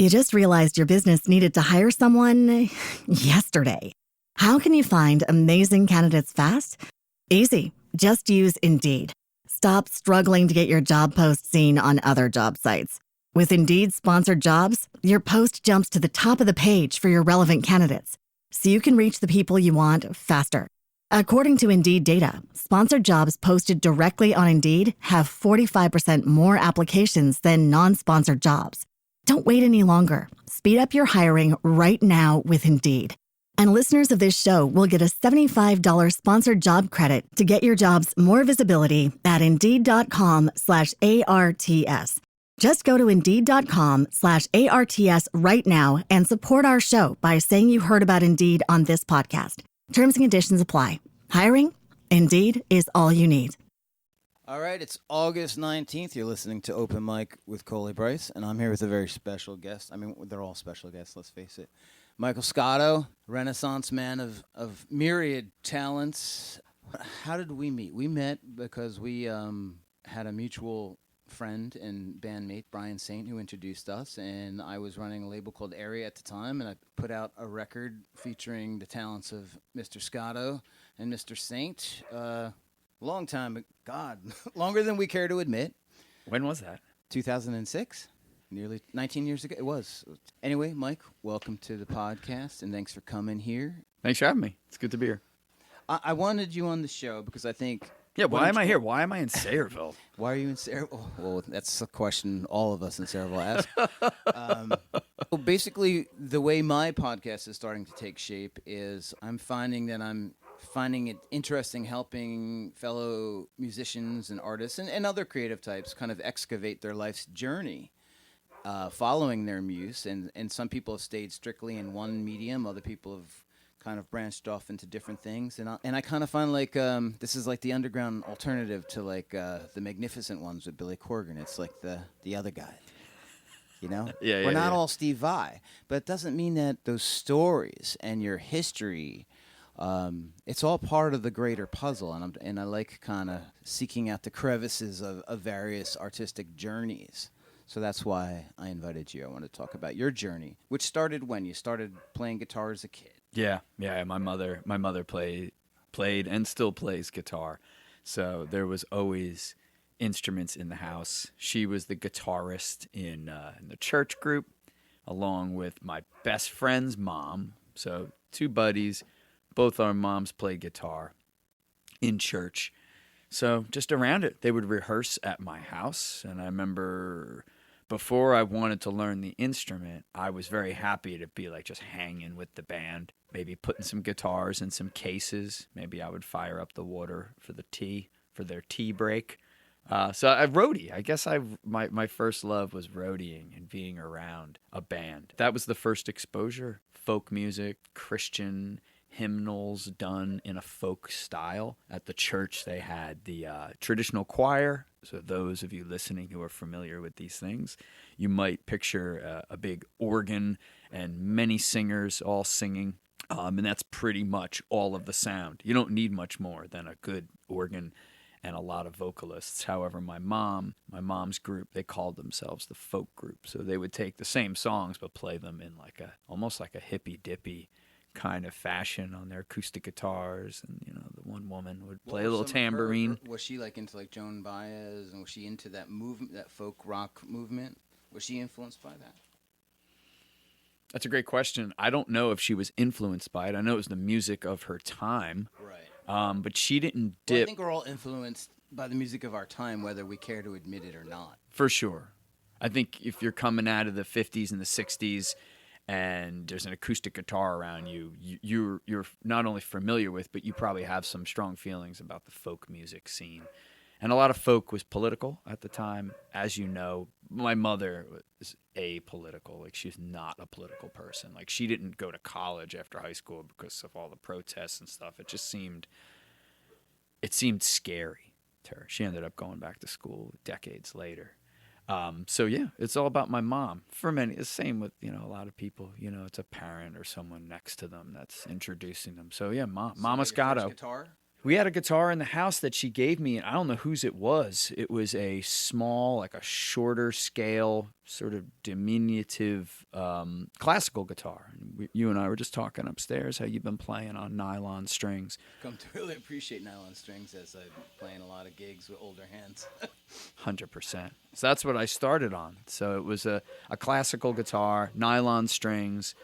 You just realized your business needed to hire someone yesterday. How can you find amazing candidates fast? Easy. Just use Indeed. Stop struggling to get your job post seen on other job sites. With Indeed sponsored jobs, your post jumps to the top of the page for your relevant candidates, so you can reach the people you want faster. According to Indeed data, sponsored jobs posted directly on Indeed have 45% more applications than non-sponsored jobs. Don't wait any longer. Speed up your hiring right now with Indeed. And listeners of this show will get a $75 sponsored job credit to get your jobs more visibility at Indeed.com/ARTS. Just go to Indeed.com/ARTS right now and support our show by saying you heard about Indeed on this podcast. Terms and conditions apply. Hiring? Indeed is all you need. All right, it's August 19th. You're listening to Open Mic with Coley Bryce, and I'm here with a very special guest. I mean, they're all special guests, let's face it. Michael Scotto, Renaissance man of myriad talents. How did we meet? We met because we had a mutual friend and bandmate, Brian Saint, who introduced us, and I was running a label called Area at the time, and I put out a record featuring the talents of Mr. Scotto and Mr. Saint. Long time, God, longer than we care to admit. When was that? 2006, nearly 19 years ago. It was. Anyway, Mike, welcome to the podcast, and thanks for coming here. Thanks for having me. It's good to be here. I wanted you on the show because I think... Yeah, why am I here? Why am I in Sayreville? Why are you in Sayreville? Well, that's a question all of us in Sayreville ask. Well, basically, the way my podcast is starting to take shape is I'm finding it interesting helping fellow musicians and artists and other creative types kind of excavate their life's journey, following their muse. And some people have stayed strictly in one medium. Other people have kind of branched off into different things. And I kind of find like this is like the underground alternative to like the Magnificent Ones with Billy Corgan. It's like the other guy. You know? We're not all Steve Vai. But it doesn't mean that those stories and your history... it's all part of the greater puzzle, and I like kind of seeking out the crevices of various artistic journeys. So that's why I invited you. I want to talk about your journey, which started when you started playing guitar as a kid. Yeah. My mother played and still plays guitar, so there was always instruments in the house. She was the guitarist in the church group, along with my best friend's mom. So two buddies. Both our moms played guitar in church. So just around it, they would rehearse at my house. And I remember before I wanted to learn the instrument, I was very happy to be like just hanging with the band, maybe putting some guitars in some cases. Maybe I would fire up the water for their tea break. So I roadie. I guess my first love was roadieing and being around a band. That was the first exposure. Folk music, Christian hymnals done in a folk style. At the church, they had the traditional choir. So those of you listening who are familiar with these things, you might picture a big organ and many singers all singing. And that's pretty much all of the sound. You don't need much more than a good organ and a lot of vocalists. However, my mom's group, they called themselves the folk group. So they would take the same songs but play them in almost like a hippy-dippy kind of fashion on their acoustic guitars, and the one woman would play a little tambourine. Was she like into like Joan Baez, and was she into that movement, that folk rock movement? Was she influenced by that? That's a great question. I don't know if she was influenced by it. I know it was the music of her time. Right. But she didn't dip. Well, I think we're all influenced by the music of our time, whether we care to admit it or not. For sure. I think if you're coming out of the 50s and the 60s, and there's an acoustic guitar around you, you're not only familiar with, but you probably have some strong feelings about the folk music scene. And a lot of folk was political at the time. As you know, my mother was apolitical. Like, she's not a political person. Like, she didn't go to college after high school because of all the protests and stuff. It seemed scary to her. She ended up going back to school decades later. So yeah, it's all about my mom. For many, the same with, a lot of people, it's a parent or someone next to them that's introducing them. So yeah, Mama Scotto. Guitar? We had a guitar in the house that she gave me, and I don't know whose it was. It was a small, like a shorter scale, sort of diminutive classical guitar. You and I were just talking upstairs how you've been playing on nylon strings. Come to really appreciate nylon strings as I'm playing a lot of gigs with older hands. 100%. So that's what I started on. So it was a classical guitar, nylon strings,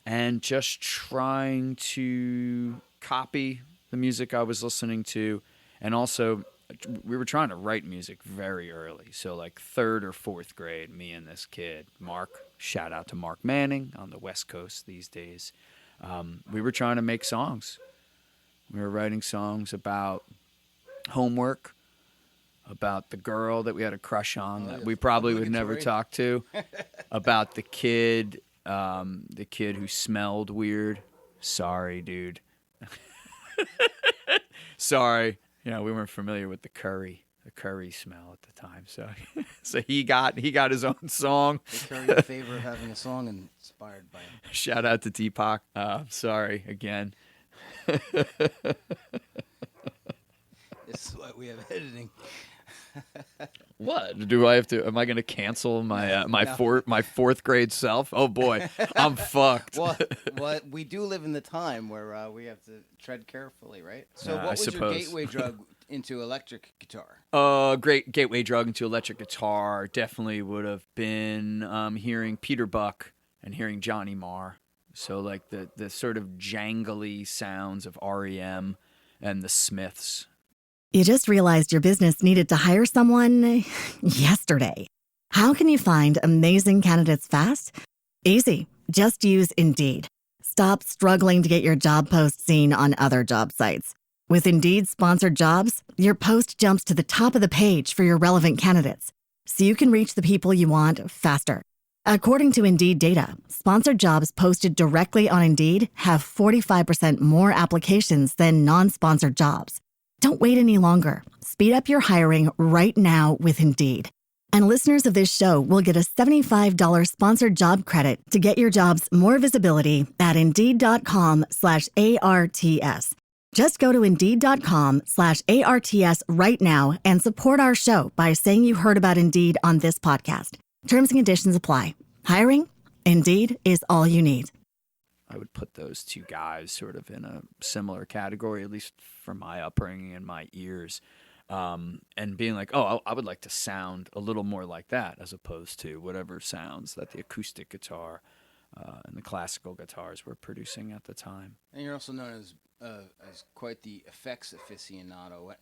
and just trying to copy the music I was listening to. And also, we were trying to write music very early. So like 3rd or 4th grade, me and this kid, Mark, shout out to Mark Manning on the West Coast these days. We were trying to make songs. We were writing songs about homework, about the girl that we had a crush on that we probably would never talk to, about the kid who smelled weird. Sorry, dude. Sorry. We weren't familiar with the curry smell at the time. So he got his own song. They curry in favor of having a song inspired by him. Shout out to Deepak. Sorry again. This is why we have editing. What do I have to? Am I going to cancel my my 4th grade self? Oh boy, I'm fucked. Well, we do live in the time where we have to tread carefully, right? So, what was your gateway drug into electric guitar? Great gateway drug into electric guitar definitely would have been hearing Peter Buck and hearing Johnny Marr. So like the sort of jangly sounds of REM and the Smiths. You just realized your business needed to hire someone yesterday. How can you find amazing candidates fast? Easy. Just use Indeed. Stop struggling to get your job post seen on other job sites. With Indeed sponsored jobs, your post jumps to the top of the page for your relevant candidates, so you can reach the people you want faster. According to Indeed data, sponsored jobs posted directly on Indeed have 45% more applications than non-sponsored jobs. Don't wait any longer. Speed up your hiring right now with Indeed. And listeners of this show will get a $75 sponsored job credit to get your jobs more visibility at Indeed.com/ARTS. Just go to Indeed.com/ARTS right now and support our show by saying you heard about Indeed on this podcast. Terms and conditions apply. Hiring? Indeed is all you need. I would put those two guys sort of in a similar category, at least for my upbringing and my ears, and being like, oh, I would like to sound a little more like that as opposed to whatever sounds that the acoustic guitar and the classical guitars were producing at the time. And you're also known as quite the effects aficionado.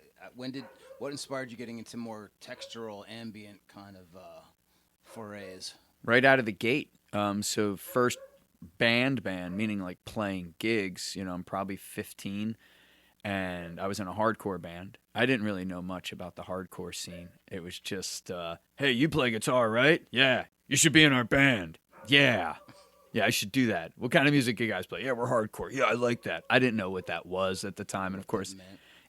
What inspired you getting into more textural, ambient kind of forays? Right out of the gate. So first band, meaning like playing gigs, I'm probably 15, and I was in a hardcore band. I didn't really know much about the hardcore scene. It was just, hey, you play guitar, right? Yeah. You should be in our band. Yeah, I should do that. What kind of music you guys play? Yeah, we're hardcore. Yeah, I like that. I didn't know what that was at the time, and of course,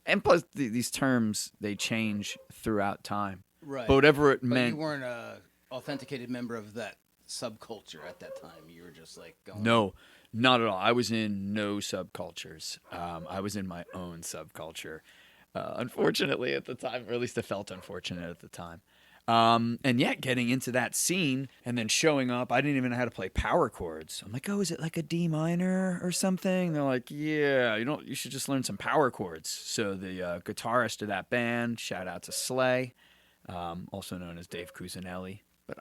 and plus these terms, they change throughout time. Right. But whatever it meant. You weren't a authenticated member of that subculture at that time. You were just like going. No, not at all. I was in no subcultures. I was in my own subculture, unfortunately at the time, or at least it felt unfortunate at the time. And yet getting into that scene and then showing up, I didn't even know how to play power chords. I'm like, oh, is it like a D minor or something? They're like, yeah, you should just learn some power chords. So the guitarist of that band, shout out to Slay, also known as Dave Cusinelli, but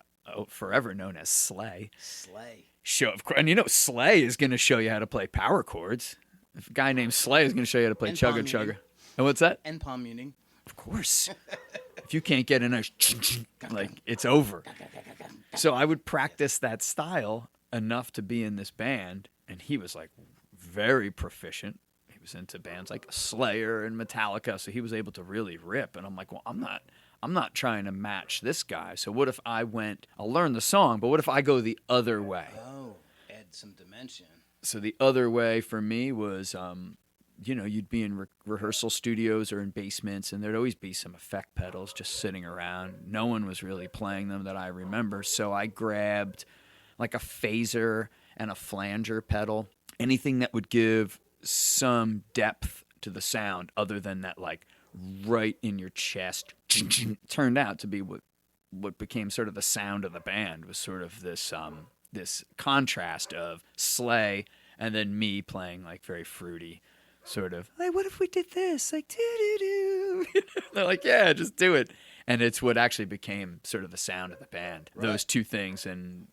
forever known as Slay. And Slay is going to show you how to play power chords. If a guy named Slay is going to show you how to play Chugga Chugga. And what's that? And palm muting. Of course. If you can't get a nice like, it's over. So I would practice that style enough to be in this band, and he was like very proficient. He was into bands like Slayer and Metallica, so he was able to really rip. And I'm like, well, I'm not trying to match this guy. So what if I'll learn the song, but what if I go the other way? Oh, add some dimension. So the other way for me was, you'd be in rehearsal studios or in basements, and there'd always be some effect pedals just sitting around. No one was really playing them that I remember. So I grabbed like a phaser and a flanger pedal, anything that would give some depth to the sound other than that, like, right in your chest. Turned out to be what became sort of the sound of the band, was sort of this this contrast of sleigh and then me playing like very fruity, sort of like, what if we did this, like, doo-doo-doo. They're like, yeah, just do it. And it's what actually became sort of the sound of the band. Right. Those two things, and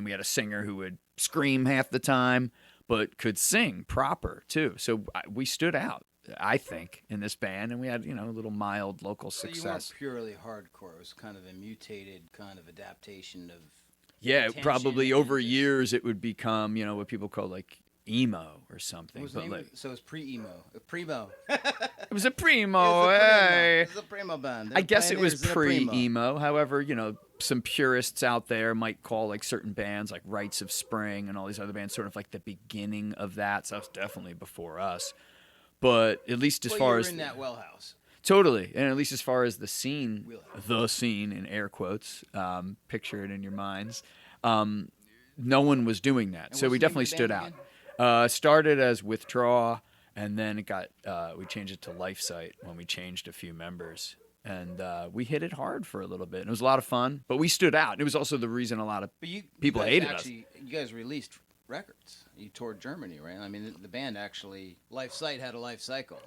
we had a singer who would scream half the time, but could sing proper too. So we stood out, I think, in this band, and we had, a little mild local success. So you weren't purely hardcore. It was kind of a mutated kind of adaptation of. Yeah, probably over years it would become, what people call like emo or something. So it was pre-emo. Primo. It was a primo, hey. It was a primo band. I guess it was pre-emo. However, some purists out there might call like certain bands like Rites of Spring and all these other bands sort of like the beginning of that. So that was definitely before us. But at least as far as... in that well house. Totally. And at least as far as the scene in air quotes, picture it in your minds, no one was doing that. And so we definitely stood out. Started as Withdraw, and then it got we changed it to Lifesite when we changed a few members. And we hit it hard for a little bit. And it was a lot of fun, but we stood out. It was also the reason a lot of people hated us. You guys released records. You toured Germany, right? I mean, the band actually, Lifesite had a life cycle.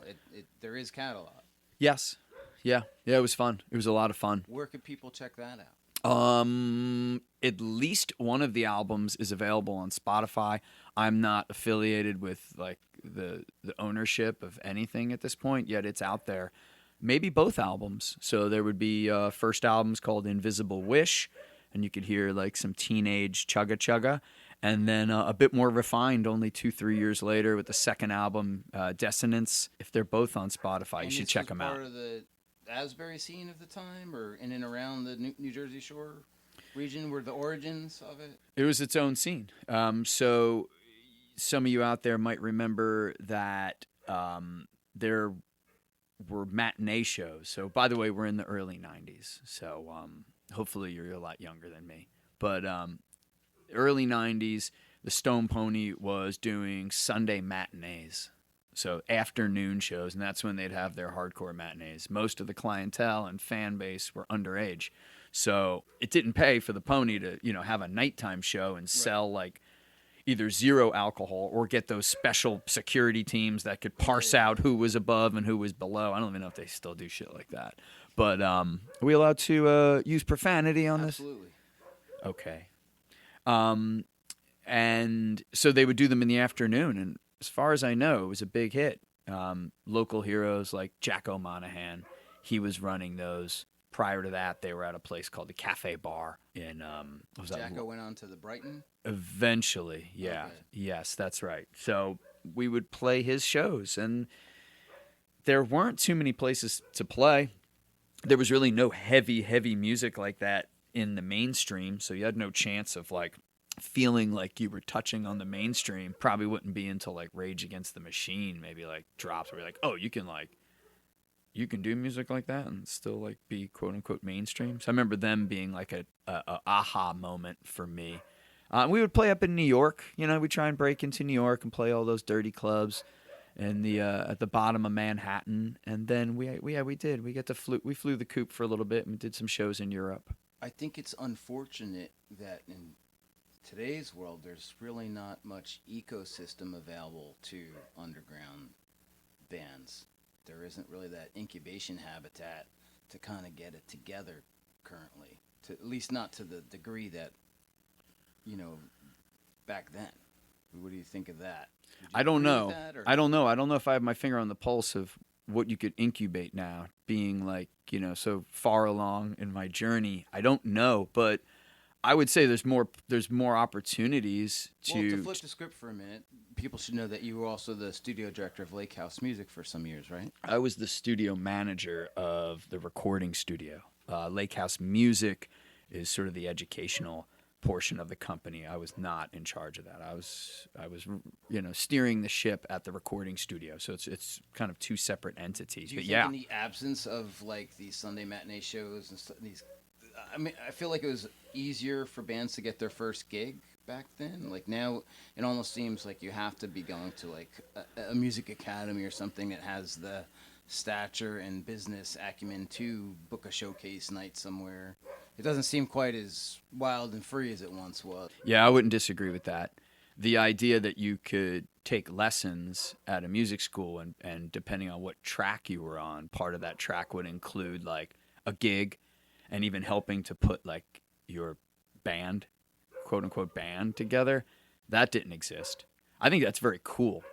There is catalog. Yes. Yeah, it was fun. It was a lot of fun. Where could people check that out? At least one of the albums is available on Spotify. I'm not affiliated with like the ownership of anything at this point, yet it's out there. Maybe both albums. So there would be first album's called Invisible Wish, and you could hear like some teenage chugga chugga, and then a bit more refined only 2-3 years later with the second album, Dissonance. If they're both on Spotify, you should check them out. Part of the Asbury scene of the time, or in and around the New Jersey Shore region, were the origins of it? It was its own scene. So some of you out there might remember that there were matinee shows. So, by the way, we're in the early 90s. So hopefully you're a lot younger than me. But early 90s, the Stone Pony was doing Sunday matinees. So afternoon shows, and that's when they'd have their hardcore matinees. Most of the clientele and fan base were underage. So it didn't pay for the Pony to, have a nighttime show and sell like either zero alcohol or get those special security teams that could parse out who was above and who was below. I don't even know if they still do shit like that. But are we allowed to use profanity on this? Absolutely. Okay. And so they would do them in the afternoon, and as far as I know, it was a big hit. Local heroes like Jack O'Monahan, he was running those. Prior to that, they were at a place called the Cafe Bar in. Jacko went on to the Brighton? Eventually, yeah. Okay. Yes, that's right. So we would play his shows, and there weren't too many places to play. There was really no heavy music like that in the mainstream, so you had no chance of like feeling like you were touching on the mainstream. Probably wouldn't be until like Rage Against the Machine maybe like drops where you're like, oh, you can do music like that and still like be quote unquote mainstream. So I remember them being like a aha moment for me. We would play up in New York. We'd try and break into New York and play all those dirty clubs and the at the bottom of Manhattan. And then we did. We flew the coop for a little bit and did some shows in Europe. I think it's unfortunate that in today's world, there's really not much ecosystem available to underground bands. There isn't really that incubation habitat to kind of get it together currently, at least not to the degree that, back then. What do you think of that? I don't know. I don't know. I don't know if I have my finger on the pulse of what you could incubate now, being like, so far along in my journey. I don't know, but I would say there's more opportunities to... Well, to flip the script for a minute, people should know that you were also the studio director of Lakehouse Music for some years, right? I was the studio manager of the recording studio. Lakehouse Music is sort of the educational portion of the company. I was not in charge of that. I was steering the ship at the recording studio. So it's kind of two separate entities. Do you think in the absence of like these Sunday matinee shows and these... I mean, I feel like it was easier for bands to get their first gig back then. Like now, it almost seems like you have to be going to like a music academy or something that has the stature and business acumen to book a showcase night somewhere. It doesn't seem quite as wild and free as it once was. Yeah, I wouldn't disagree with that. The idea that you could take lessons at a music school and depending on what track you were on, part of that track would include like a gig and even helping to put like your band, quote unquote band together, that didn't exist. I think that's very cool.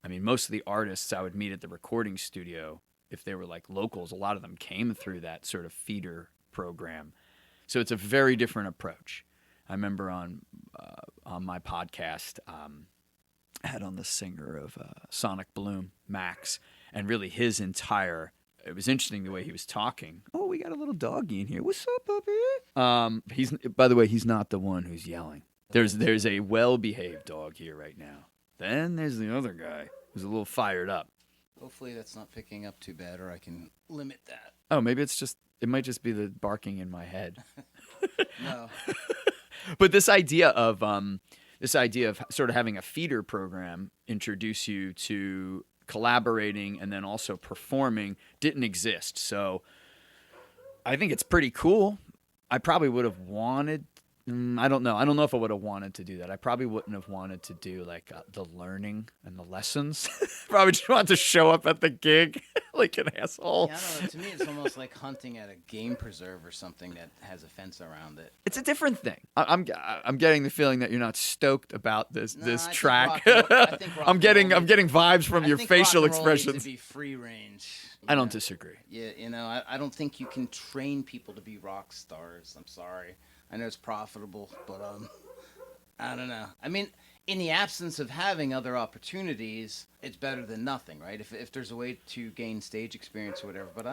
I mean, most of the artists I would meet at the recording studio, if they were like locals, a lot of them came through that sort of feeder program. So it's a very different approach. I remember on my podcast, I had on the singer of Sonic Bloom, Max, and really his entire. It was interesting the way he was talking. Oh, we got a little doggy in here. What's up, puppy? He's by the way, he's not the one who's yelling. There's a well-behaved dog here right now. Then there's the other guy who's a little fired up. Hopefully that's not picking up too bad, or I can limit that. Oh, maybe it might just be the barking in my head. No. But this idea of sort of having a feeder program introduce you to collaborating and then also performing didn't exist. So I think it's pretty cool. I probably would have wanted. I don't know. I don't know if I would have wanted to do that. I probably wouldn't have wanted to do like the learning and the lessons. Probably just wanted to show up at the gig like an asshole. Yeah, I don't know. To me, it's almost like hunting at a game preserve or something that has a fence around it. It's a different thing. I'm getting the feeling that you're not stoked about this track. I think I'm getting vibes from your facial expressions. Needs to be free range. I don't disagree. Yeah, I don't think you can train people to be rock stars. I'm sorry. I know it's profitable, but I don't know. I mean, in the absence of having other opportunities, it's better than nothing, right? If there's a way to gain stage experience or whatever, but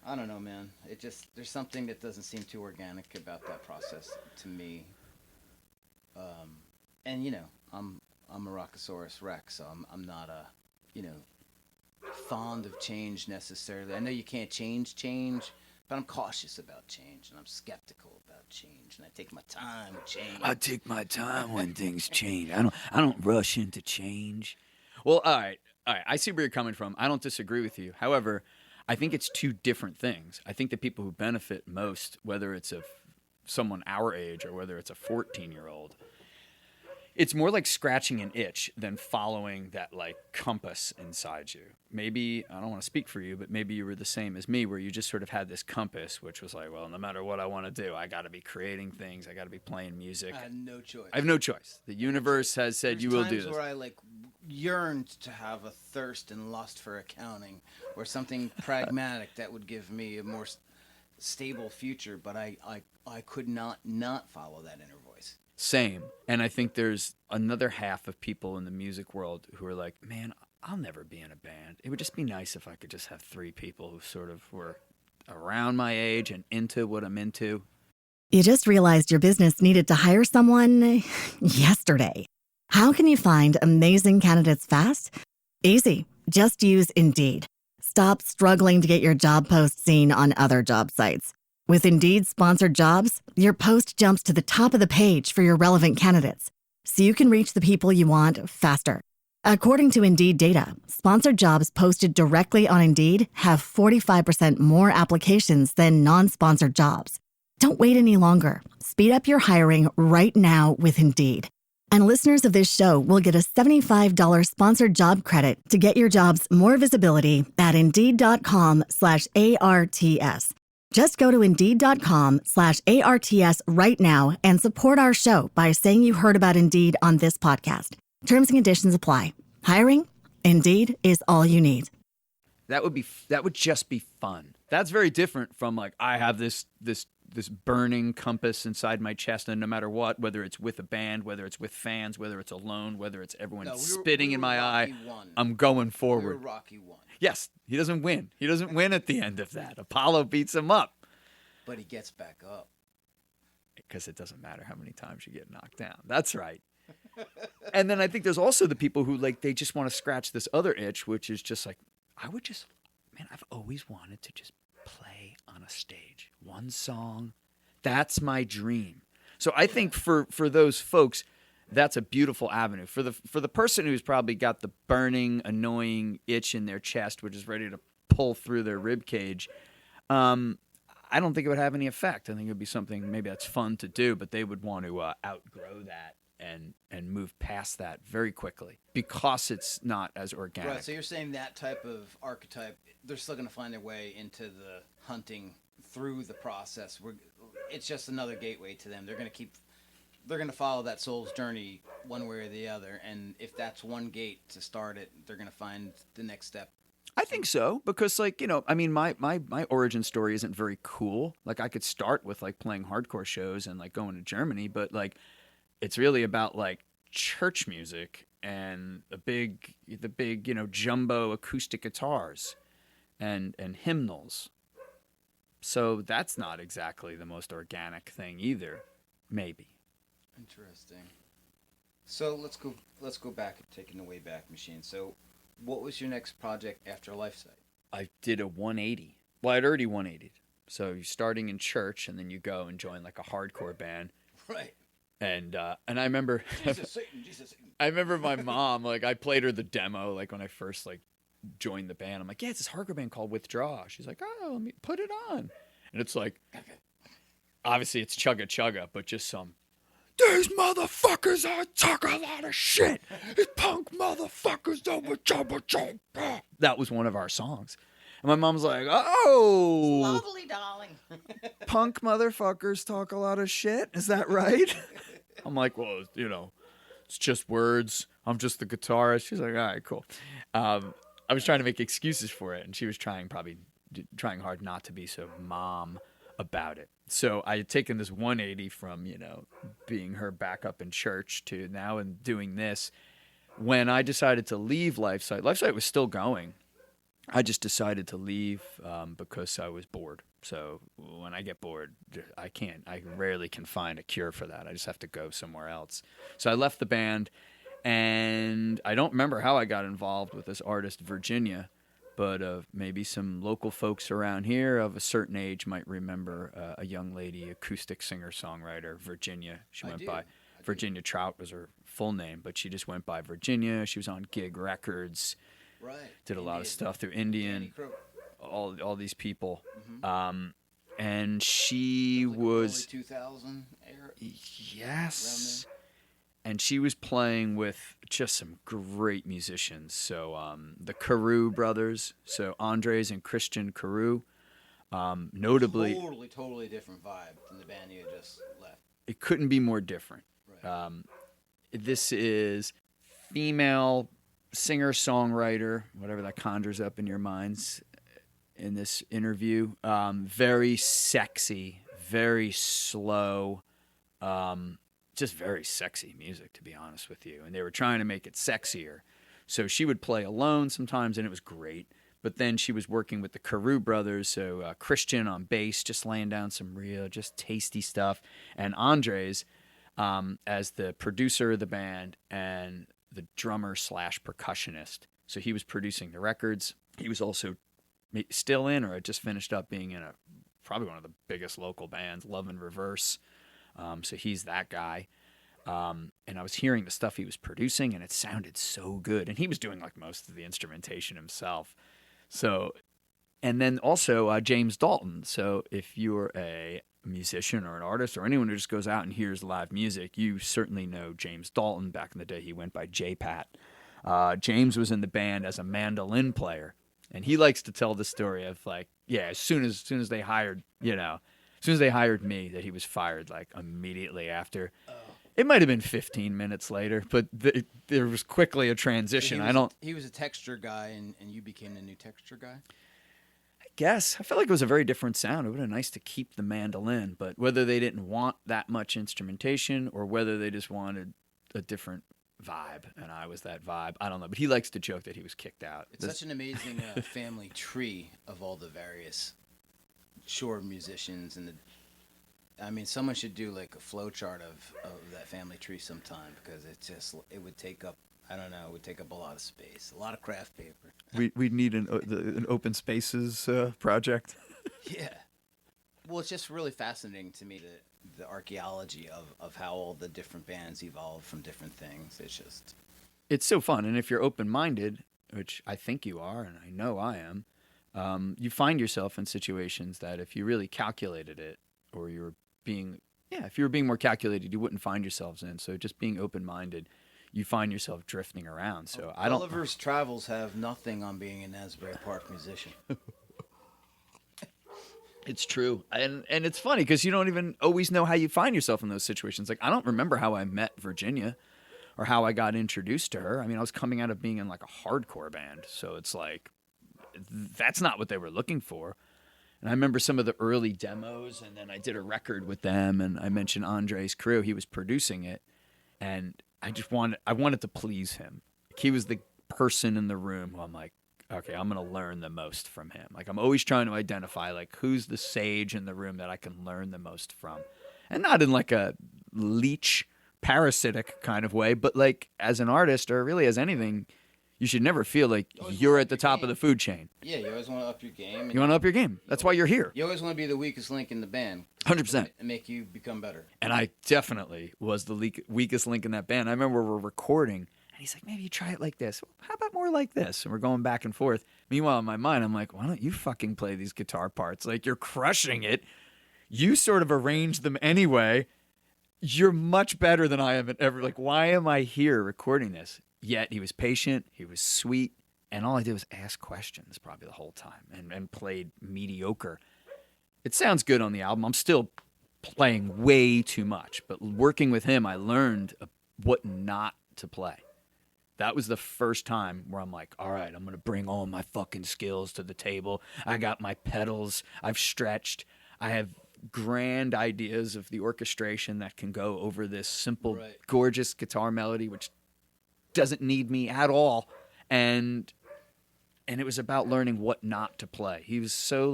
I don't know, man. It just there's something that doesn't seem too organic about that process to me. And I'm a Rockosaurus Rex, so I'm not a fond of change necessarily. I know you can't change, but I'm cautious about change and I'm skeptical about change, and I take my time with change. I take my time when things change. I don't rush into change. Well, all right. I see where you're coming from. I don't disagree with you. However, I think it's two different things. I think the people who benefit most, whether it's someone our age or whether it's a 14-year-old, it's more like scratching an itch than following that like compass inside you. Maybe, I don't want to speak for you, but maybe you were the same as me where you just sort of had this compass, which was like, well, no matter what I want to do, I got to be creating things. I got to be playing music. I had no choice. I have no choice. The universe has said There's you will do times this. where I like yearned to have a thirst and lust for accounting or something pragmatic that would give me a more stable future, but I could not follow that inner voice. Same. And I think there's another half of people in the music world who are like, man, I'll never be in a band. It would just be nice if I could just have 3 people who sort of were around my age and into what I'm into. You just realized your business needed to hire someone yesterday. How can you find amazing candidates fast? Easy. Just use Indeed. Stop struggling to get your job post seen on other job sites. With Indeed sponsored jobs, your post jumps to the top of the page for your relevant candidates, so you can reach the people you want faster. According to Indeed data, sponsored jobs posted directly on Indeed have 45% more applications than non-sponsored jobs. Don't wait any longer. Speed up your hiring right now with Indeed. And listeners of this show will get a $75 sponsored job credit to get your jobs more visibility at Indeed.com/ARTS. Just go to Indeed.com/ARTS right now and support our show by saying you heard about Indeed on this podcast. Terms and conditions apply. Hiring? Indeed is all you need. That would just be fun. That's very different from like, I have this burning compass inside my chest, and no matter what, whether it's with a band, whether it's with fans, whether it's alone, whether it's everyone spitting in my eye, I'm going forward. Rocky won. Yes, he doesn't win. He doesn't win at the end of that. Apollo beats him up. But he gets back up. Because it doesn't matter how many times you get knocked down. That's right. And then I think there's also the people who like, they just want to scratch this other itch, which is just like, I've always wanted to just play on a stage. One song. That's my dream. So I think for those folks, that's a beautiful avenue for the person who's probably got the burning, annoying itch in their chest, which is ready to pull through their rib cage. I don't think it would have any effect. I think it would be something maybe that's fun to do, but they would want to outgrow that and move past that very quickly because it's not as organic. Right. So you're saying that type of archetype, they're still going to find their way into the hunting through the process. It's just another gateway to them. They're going to follow that soul's journey one way or the other, and if that's one gate to start it, they're going to find the next step. I think so because, like, I mean, my origin story isn't very cool. Like, I could start with like playing hardcore shows and like going to Germany, but like, it's really about like church music and the big jumbo acoustic guitars and hymnals. So that's not exactly the most organic thing either, maybe. Interesting. So let's go back and take the Wayback Machine. So what was your next project after Lifesite? I did a 180. Well, I'd already 180'd. So you're starting in church and then you go and join like a hardcore band. Right. And I remember Jesus Satan. I remember my mom, like, I played her the demo like when I first like joined the band. I'm like, yeah, it's this hardcore band called Withdraw. She's like, oh, let me put it on. And it's like, obviously it's Chugga Chugga, but just some, these motherfuckers are talking a lot of shit. These punk motherfuckers don't. That was one of our songs. And my mom's like, oh. Lovely, darling. Punk motherfuckers talk a lot of shit. Is that right? I'm like, well, it's just words. I'm just the guitarist. She's like, all right, cool. I was trying to make excuses for it, and she was trying hard not to be so mom about it. So I had taken this 180 from, being her backup in church to now and doing this. When I decided to leave Lifesite was still going. I just decided to leave because I was bored. So when I get bored, I rarely can find a cure for that. I just have to go somewhere else. So I left the band, and I don't remember how I got involved with this artist, Virginia, but maybe some local folks around here of a certain age might remember a young lady, acoustic singer-songwriter, Virginia. She went by Virginia Trout was her full name, but she just went by Virginia. She was on Gig Records. Right. Did a lot of stuff through Indian, all these people. Mm-hmm. And she was early 2000 era. Yes. And she was playing with just some great musicians. So the Carew brothers, so Andres and Christian Carew, notably. Totally different vibe than the band you had just left. It couldn't be more different. Right. This is female singer-songwriter, whatever that conjures up in your minds in this interview. Very sexy, very slow, just very sexy music, to be honest with you. And they were trying to make it sexier. So she would play alone sometimes, and it was great. But then she was working with the Carew brothers, so Christian on bass, just laying down some real, just tasty stuff. And Andres as the producer of the band and the drummer / percussionist. So he was producing the records. He was also still in, or had just finished up being in probably one of the biggest local bands, Love in Reverse. So he's that guy. And I was hearing the stuff he was producing, and it sounded so good. And he was doing like most of the instrumentation himself. So, and then also James Dalton. So if you're a musician or an artist or anyone who just goes out and hears live music, you certainly know James Dalton. Back in the day, he went by J-Pat. James was in the band as a mandolin player, and he likes to tell the story of like, yeah, as soon as they hired, as soon as they hired me, that he was fired like immediately after. Oh. It might have been 15 minutes later, but there was quickly a transition. So he was a texture guy, and you became the new texture guy? I guess. I felt like it was a very different sound. It would have been nice to keep the mandolin, but whether they didn't want that much instrumentation or whether they just wanted a different vibe, and I was that vibe, I don't know. But he likes to joke that he was kicked out. It's such an amazing family tree of all the various shore musicians, and someone should do like a flow chart of that family tree sometime, because it would take up, I don't know, it would take up a lot of space, a lot of craft paper. We'd need an open spaces project. Yeah. Well, it's just really fascinating to me that the archaeology of how all the different bands evolved from different things. It's so fun. And if you're open-minded, which I think you are, and I know I am, you find yourself in situations that if you really calculated it, or if you were being more calculated, you wouldn't find yourselves in. So just being open-minded, you find yourself drifting around. So I don't. Gulliver's Travels have nothing on being an Asbury Park musician. It's true. And it's funny because you don't even always know how you find yourself in those situations. Like, I don't remember how I met Virginia or how I got introduced to her. I mean, I was coming out of being in like a hardcore band. So it's like, that's not what they were looking for. And I remember some of the early demos, and then I did a record with them, and I mentioned Andre's crew. He was producing it, and I wanted to please him. He was the person in the room who I'm like, okay, I'm going to learn the most from him. Like, I'm always trying to identify, like, who's the sage in the room that I can learn the most from. And not in, like, a leech, parasitic kind of way, but, like, as an artist, or really as anything, you should never feel like you're at the top of the food chain. Yeah, you always want to up your game. You want to up your game. That's why you're here. You always want to be the weakest link in the band. 100%. And make you become better. And I definitely was the weakest link in that band. I remember we're recording, and he's like, maybe you try it like this. How about more like this? And we're going back and forth. Meanwhile, in my mind, I'm like, why don't you fucking play these guitar parts? Like, you're crushing it. You sort of arranged them anyway. You're much better than I am ever. Like, why am I here recording this? Yet he was patient, he was sweet, and all I did was ask questions probably the whole time and played mediocre. It sounds good on the album. I'm still playing way too much, but working with him, I learned what not to play. That was the first time where I'm like, all right, I'm going to bring all my fucking skills to the table. I got my pedals, I've stretched, I have grand ideas of the orchestration that can go over this simple, gorgeous guitar melody, which doesn't need me at all. And it was about learning what not to play. He was so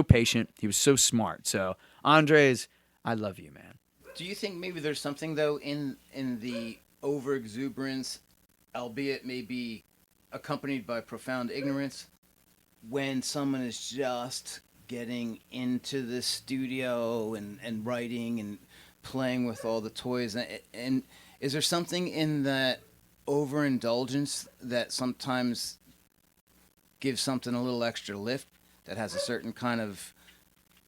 patient. He was so smart. So Andres, I love you, man. Do you think maybe there's something though in the over exuberance, albeit maybe accompanied by profound ignorance, when someone is just getting into the studio and writing and playing with all the toys, and is there something in that overindulgence that sometimes gives something a little extra lift, that has a certain kind of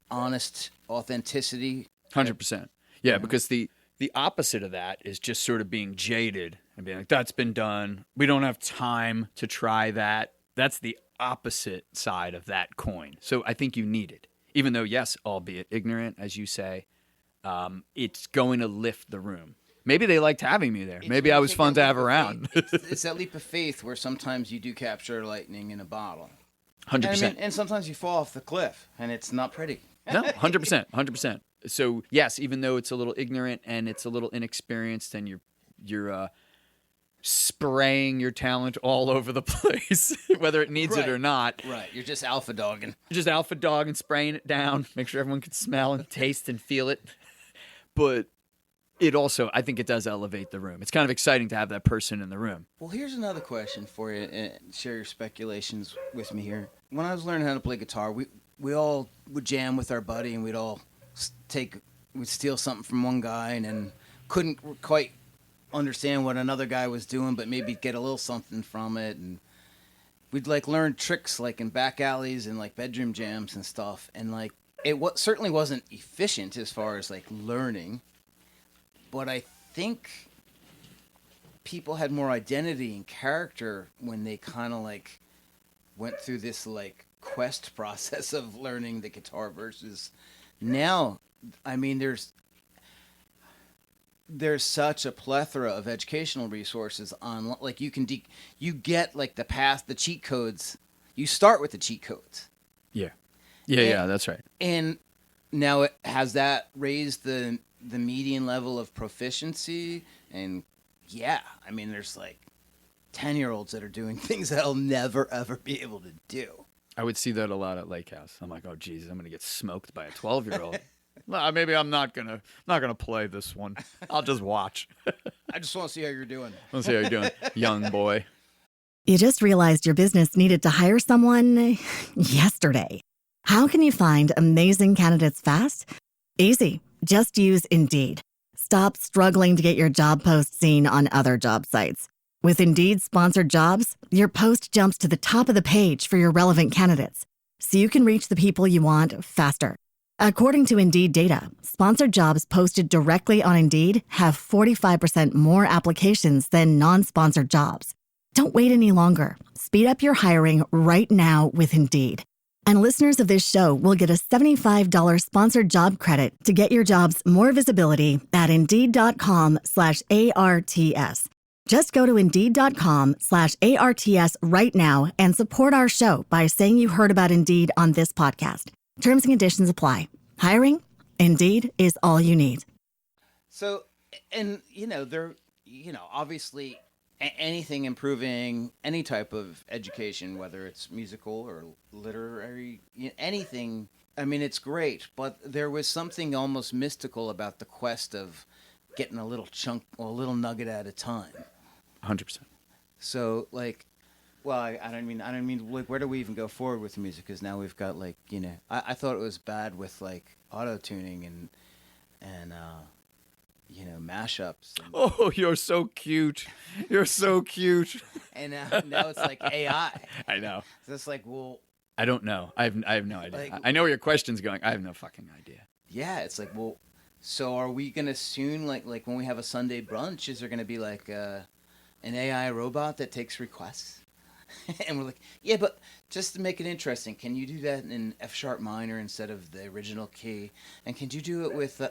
honest authenticity? 100%. Yeah, because the opposite of that is just sort of being jaded and being like, that's been done. We don't have time to try that. That's the opposite side of that coin. So I think you need it. Even though, yes, albeit ignorant, as you say, it's going to lift the room. Maybe they liked having me there. Maybe I was fun to have around. It's that leap of faith where sometimes you do capture lightning in a bottle. 100%. And sometimes you fall off the cliff, and it's not pretty. No, 100%. 100%. So, yes, even though it's a little ignorant and it's a little inexperienced and you're spraying your talent all over the place, whether it needs it or not. Right. You're just alpha dogging. You're just alpha dogging, spraying it down, make sure everyone can smell and taste and feel it. But it also, I think it does elevate the room. It's kind of exciting to have that person in the room. Well, here's another question for you, and share your speculations with me here. When I was learning how to play guitar, we all would jam with our buddy, and we'd steal something from one guy, and then couldn't quite understand what another guy was doing, but maybe get a little something from it. And we'd learn tricks in back alleys and bedroom jams and stuff. And it certainly wasn't efficient as far as learning, but I think people had more identity and character when they kind of went through this quest process of learning the guitar versus now. I mean, there's such a plethora of educational resources on you get the cheat codes. You start with the cheat codes. Yeah, that's right. And now has that raised the median level of proficiency? And I mean, there's 10-year-olds that are doing things that I'll never ever be able to do. I would see that a lot at Lakehouse. I'm like, oh geez, I'm gonna get smoked by a 12-year-old. Well, maybe I'm not gonna play this one. I'll just watch. I just want to see how you're doing. Let's see how you're doing, young boy. You just realized your business needed to hire someone yesterday. How can you find amazing candidates fast? Easy. Just use Indeed. Stop struggling to get your job post seen on other job sites. With Indeed sponsored jobs, your post jumps to the top of the page for your relevant candidates, so you can reach the people you want faster. According to Indeed data, sponsored jobs posted directly on Indeed have 45% more applications than non-sponsored jobs. Don't wait any longer. Speed up your hiring right now with Indeed. And listeners of this show will get a $75 sponsored job credit to get your jobs more visibility at Indeed.com/ARTS. Just go to Indeed.com/ARTS right now and support our show by saying you heard about Indeed on this podcast. Terms and conditions apply. Hiring? Indeed is all you need. So, and obviously anything improving any type of education, whether it's musical or literary, anything, I mean, it's great, but there was something almost mystical about the quest of getting a little chunk or a little nugget at a time. 100%. So, like, well, I don't mean, like, where do we even go forward with music? Because now we've got, like, I thought it was bad with, like, auto-tuning and mashups. And, Oh, you're so cute. You're so cute. and now it's like AI. I know. So it's like, well, I don't know. I have no idea. Like, I know where your question's going. I have no fucking idea. yeah, it's like, well, so are we gonna soon, like when we have a Sunday brunch, is there gonna be like an AI robot that takes requests? And we're like, yeah, but just to make it interesting, can you do that in F sharp minor instead of the original key? And can you do it with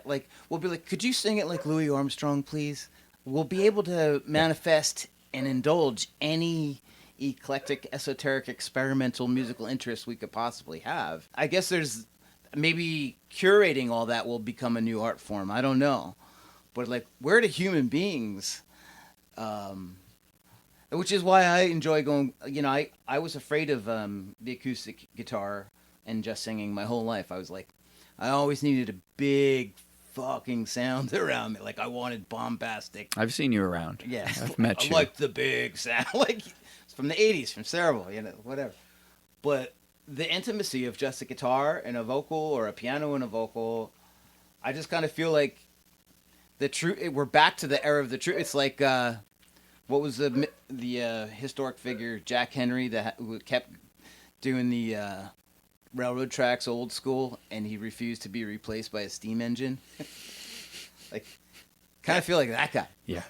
we'll be like, could you sing it like Louis Armstrong, please? We'll be able to manifest and indulge any eclectic, esoteric, experimental musical interest we could possibly have. I guess there's maybe curating all that will become a new art form. I don't know, but like, where do human beings? Which is why I enjoy going, I was afraid of the acoustic guitar and just singing my whole life. I was like, I always needed a big fucking sound around me. Like, I wanted bombastic. I've seen you around. Yeah. I've met you. I like the big sound. Like, it's from the 80s, from Cerebral, whatever. But the intimacy of just a guitar and a vocal or a piano and a vocal, I just kind of feel like we're back to the era of the true. It's like, what was the historic figure, Jack Henry, who kept doing the railroad tracks old school, and he refused to be replaced by a steam engine? Like, kind of feel like that guy. Yeah.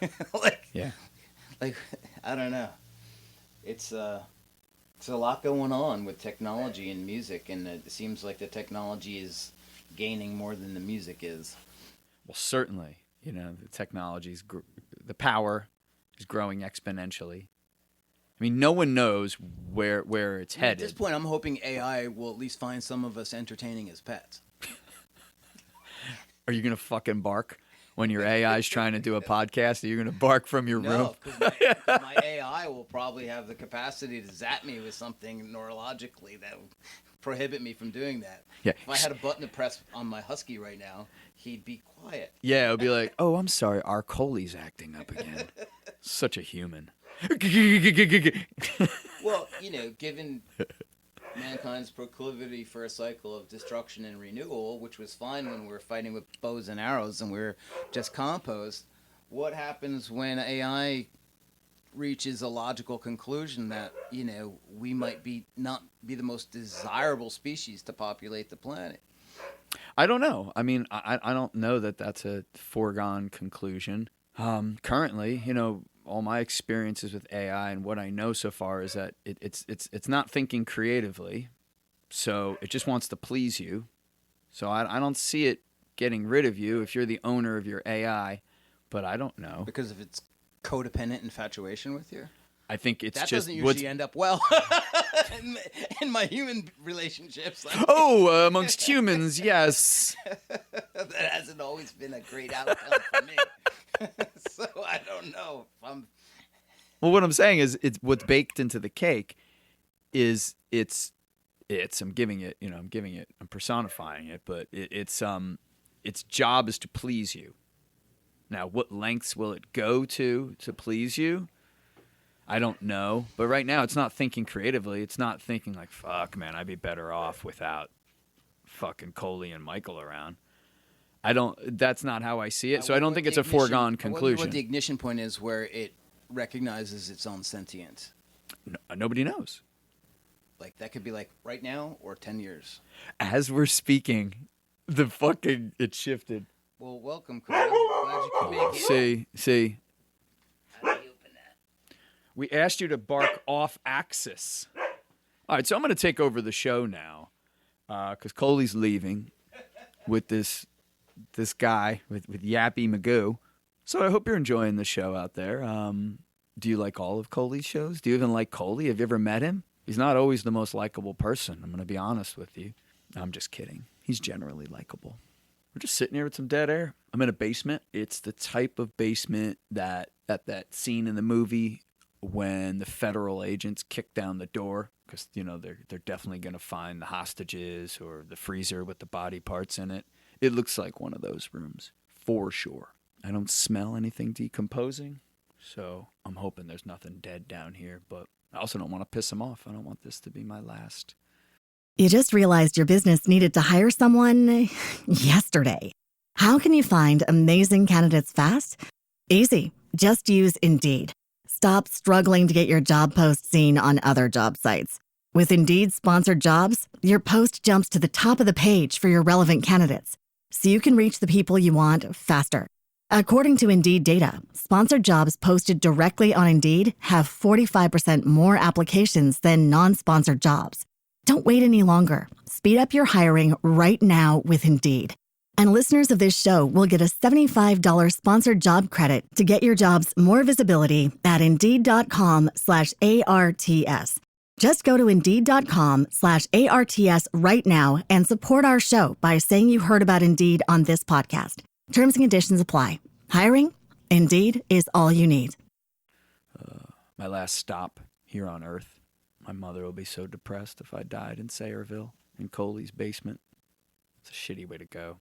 Yeah. Like, I don't know. It's a lot going on with technology and music, and it seems like the technology is gaining more than the music is. Well, certainly, the technology's the power is growing exponentially. I mean, no one knows where it's headed. At this point, I'm hoping AI will at least find some of us entertaining as pets. Are you gonna fucking bark when your AI is trying to do a podcast? Are you gonna bark from your room? No, because my AI will probably have the capacity to zap me with something neurologically that would prohibit me from doing that. Yeah. If I had a button to press on my Husky right now, he'd be quiet. Yeah, it'll be like, oh, I'm sorry, our Coley's acting up again. Such a human. Well, given mankind's proclivity for a cycle of destruction and renewal, which was fine when we were fighting with bows and arrows and we were just compost, what happens when AI reaches a logical conclusion that, we might not be the most desirable species to populate the planet? I don't know. I mean, I don't know that that's a foregone conclusion. Currently, all my experiences with AI and what I know so far is that it's not thinking creatively, so it just wants to please you. So I don't see it getting rid of you if you're the owner of your AI, but I don't know. Because of its codependent infatuation with you? I think it's that just doesn't usually end up well in my human relationships. Oh, amongst humans, yes. That hasn't always been a great outcome for me. So I don't know if I'm. Well, what I'm saying is, it's what's baked into the cake. Is I'm giving it, I'm personifying it, but its job is to please you. Now, what lengths will it go to please you? I don't know. But right now, it's not thinking creatively. It's not thinking like, fuck, man, I'd be better off without fucking Coley and Michael around. That's not how I see it. So I wonder don't what think the it's a ignition- foregone I wonder conclusion. what the ignition point is where it recognizes its own sentience. Nobody knows. Like, that could be like right now or 10 years. As we're speaking, it shifted. Well, welcome, Koda. Glad you could make it. See. How do you open that? We asked you to bark off axis. All right, so I'm going to take over the show now because Coley's leaving with this guy, with Yappy Magoo. So I hope you're enjoying the show out there. Do you like all of Coley's shows? Do you even like Coley? Have you ever met him? He's not always the most likable person. I'm going to be honest with you. I'm just kidding. He's generally likable. We're just sitting here with some dead air. I'm in a basement. It's the type of basement that scene in the movie when the federal agents kick down the door because, they're definitely going to find the hostages or the freezer with the body parts in it. It looks like one of those rooms, for sure. I don't smell anything decomposing, so I'm hoping there's nothing dead down here, but I also don't want to piss him off. I don't want this to be my last. You just realized your business needed to hire someone yesterday. How can you find amazing candidates fast? Easy. Just use Indeed. Stop struggling to get your job post seen on other job sites. With Indeed sponsored jobs, your post jumps to the top of the page for your relevant candidates, so you can reach the people you want faster. According to Indeed data, sponsored jobs posted directly on Indeed have 45% more applications than non-sponsored jobs. Don't wait any longer. Speed up your hiring right now with Indeed. And listeners of this show will get a $75 sponsored job credit to get your jobs more visibility at Indeed.com/ARTS. Just go to Indeed.com/ARTS right now and support our show by saying you heard about Indeed on this podcast. Terms and conditions apply. Hiring? Indeed is all you need. My last stop here on Earth. My mother will be so depressed if I died in Sayreville, in Coley's basement. It's a shitty way to go.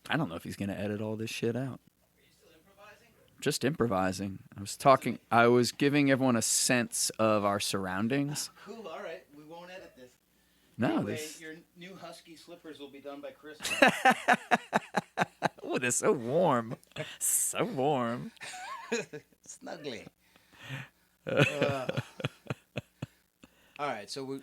I don't know if he's going to edit all this shit out. Are you still improvising? Just improvising. I was giving everyone a sense of our surroundings. Cool, all right. We won't edit this. No, Anyway, your new husky slippers will be done by Christmas. Oh, they're so warm. So warm. Snuggly. All right, so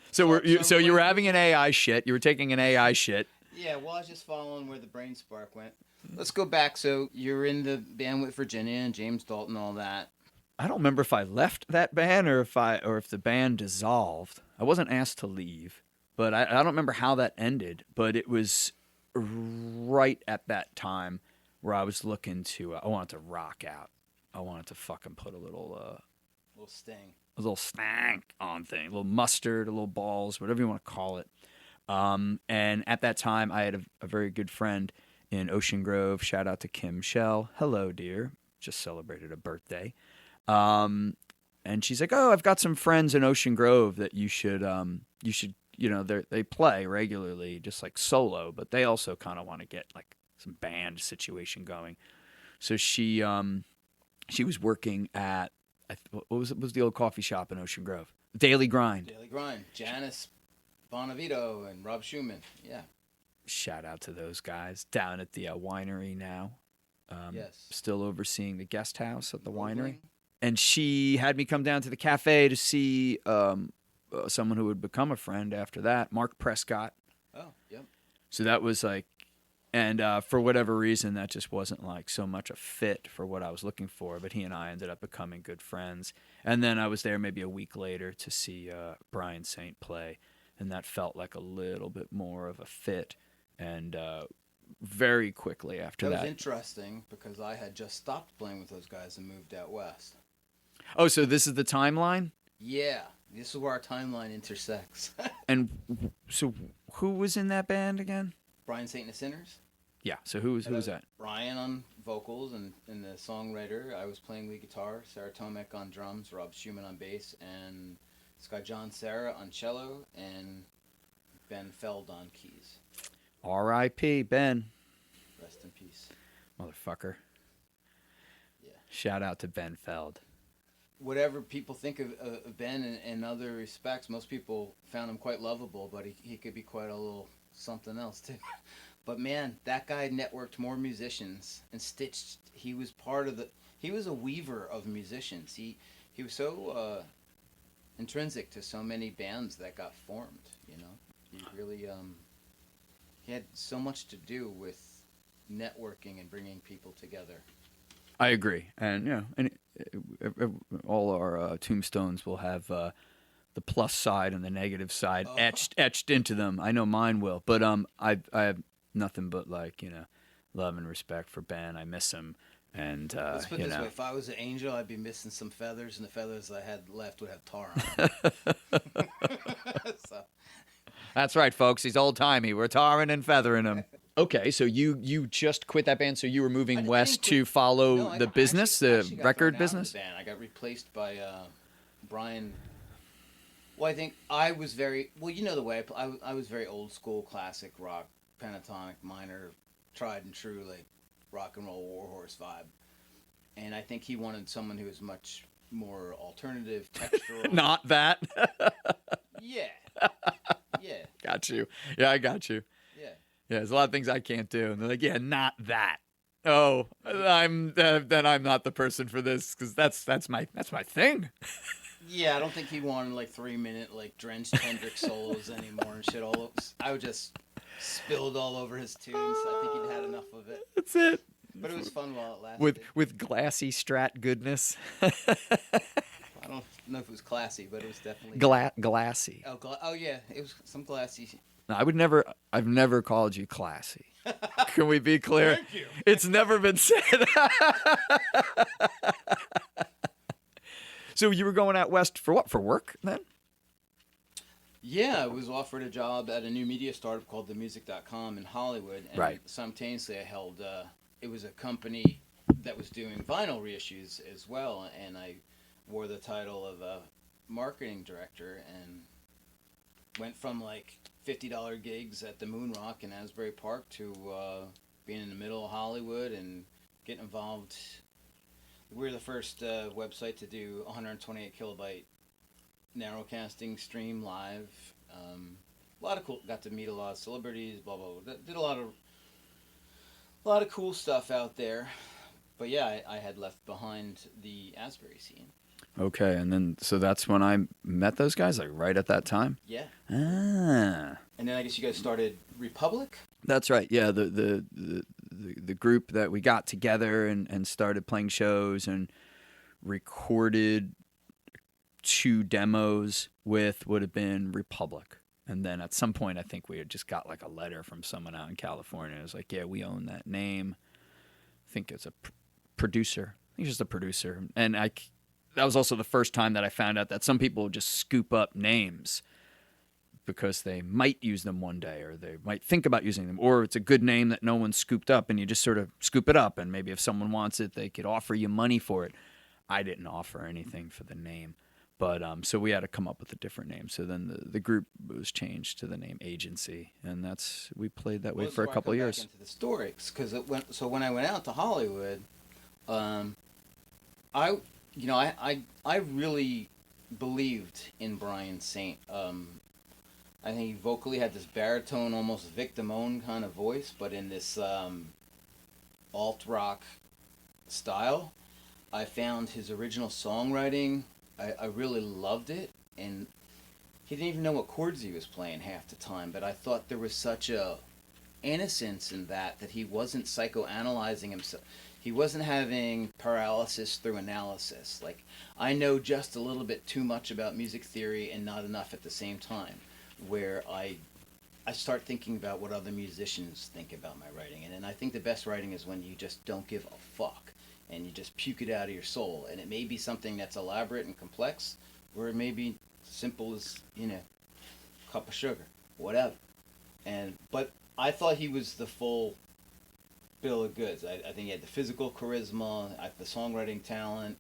you were having an AI shit. You were taking an AI shit. Yeah, well, I was just following where the brain spark went. Let's go back. So you're in the band with Virginia and James Dalton, all that. I don't remember if I left that band or if the band dissolved. I wasn't asked to leave, but I don't remember how that ended. But it was right at that time where I was looking to. I wanted to rock out. I wanted to fucking put a little sting. A little stank on thing, a little mustard, a little balls, whatever you want to call it. And at that time, I had a very good friend in Ocean Grove. Shout out to Kim Shell. Hello, dear. Just celebrated a birthday. And she's like, "Oh, I've got some friends in Ocean Grove that you should, they play regularly, just like solo, but they also kind of want to get like some band situation going." So she was working at, what was the old coffee shop in Ocean Grove? Daily Grind. Janice Bonavito and Rob Schumann. Yeah. Shout out to those guys down at the winery now. Yes. Still overseeing the guest house at the winery. Rolling. And she had me come down to the cafe to see someone who would become a friend after that, Mark Prescott. Oh, yep. So that was like, and for whatever reason, that just wasn't like so much a fit for what I was looking for. But he and I ended up becoming good friends. And then I was there maybe a week later to see Brian Saint play. And that felt like a little bit more of a fit. And very quickly after that. That was interesting because I had just stopped playing with those guys and moved out west. Oh, so this is the timeline? Yeah. This is where our timeline intersects. And so who was in that band again? Brian Saint and the Sinners. Yeah, so who was that? Brian on vocals and the songwriter. I was playing lead guitar. Sarah Tomek on drums. Rob Schumann on bass. And it's got John Serra on cello and Ben Feld on keys. R.I.P. Ben. Rest in peace. Motherfucker. Yeah. Shout out to Ben Feld. Whatever people think of Ben in other respects, most people found him quite lovable, but he could be quite a little something else too. But man, that guy networked more musicians and stitched. He was he was a weaver of musicians. He was so intrinsic to so many bands that got formed. You know, he really he had so much to do with networking and bringing people together. I agree, and all our tombstones will have the plus side and the negative side etched into them. I know mine will, but I have nothing but love and respect for Ben. I miss him, and let's put it this way: if I was an angel, I'd be missing some feathers, and the feathers I had left would have tar on them. So. That's right, folks. He's old timey. We're tarring and feathering him. Okay, so you just quit that band, so you were moving west to follow the business, the record business? The band. I got replaced by Brian. Well, I think I was very you know the way I was very old school, classic rock, pentatonic, minor, tried and true, like rock and roll warhorse vibe. And I think he wanted someone who was much more alternative, textural. Not that. Yeah. Yeah. Got you. Yeah, I got you. Yeah. Yeah, there's a lot of things I can't do, and they're like, "Yeah, not that." Oh, I'm not the person for this because that's my thing. Yeah, I don't think he wanted 3-minute drenched Hendrix solos anymore and shit. I would just spilled all over his tunes. I think he'd had enough of it. That's it. But it was fun while it lasted. With glassy Strat goodness. I don't know if it was classy, but it was definitely glassy. Oh yeah, it was some glassy. No, I've never called you classy. Can we be clear? Thank you. It's never been said. So you were going out west for what? For work then? Yeah, I was offered a job at a new media startup called themusic.com in Hollywood. And right. Simultaneously I held, it was a company that was doing vinyl reissues as well. And I wore the title of a marketing director and went from $50 gigs at the Moon Rock in Asbury Park to being in the middle of Hollywood and getting involved. We were the first website to do 128 kilobyte narrowcasting stream live. A lot of cool. Got to meet a lot of celebrities. Blah blah blah. Did a lot of cool stuff out there. But yeah, I had left behind the Asbury scene. Okay, and then so that's when I met those guys, right at that time. Yeah. Ah. And then I guess you guys started Republic. That's right. Yeah, the group that we got together and started playing shows and recorded 2 demos with would have been Republic. And then at some point, I think we had just got a letter from someone out in California. It was like, yeah, we own that name. I think it's a producer. I think it's just a producer. And that was also the first time that I found out that some people just scoop up names because they might use them one day or they might think about using them, or it's a good name that no one scooped up and you just sort of scoop it up, and maybe if someone wants it, they could offer you money for it. I didn't offer anything for the name, but so we had to come up with a different name. So then the group was changed to the name Agency, and we played that way for a couple of years. Back into the story, because when I went out to Hollywood, I really believed in Brian Saint. I think he vocally had this baritone, almost Vic Damone kind of voice, but in this alt-rock style. I found his original songwriting, I really loved it, and he didn't even know what chords he was playing half the time, but I thought there was such a innocence in that he wasn't psychoanalyzing himself. He wasn't having paralysis through analysis. I know just a little bit too much about music theory and not enough at the same time, where I start thinking about what other musicians think about my writing. And I think the best writing is when you just don't give a fuck and you just puke it out of your soul. And it may be something that's elaborate and complex, or it may be simple as, cup of sugar, whatever. But I thought he was the full bill of goods. I think he had the physical charisma, the songwriting talent.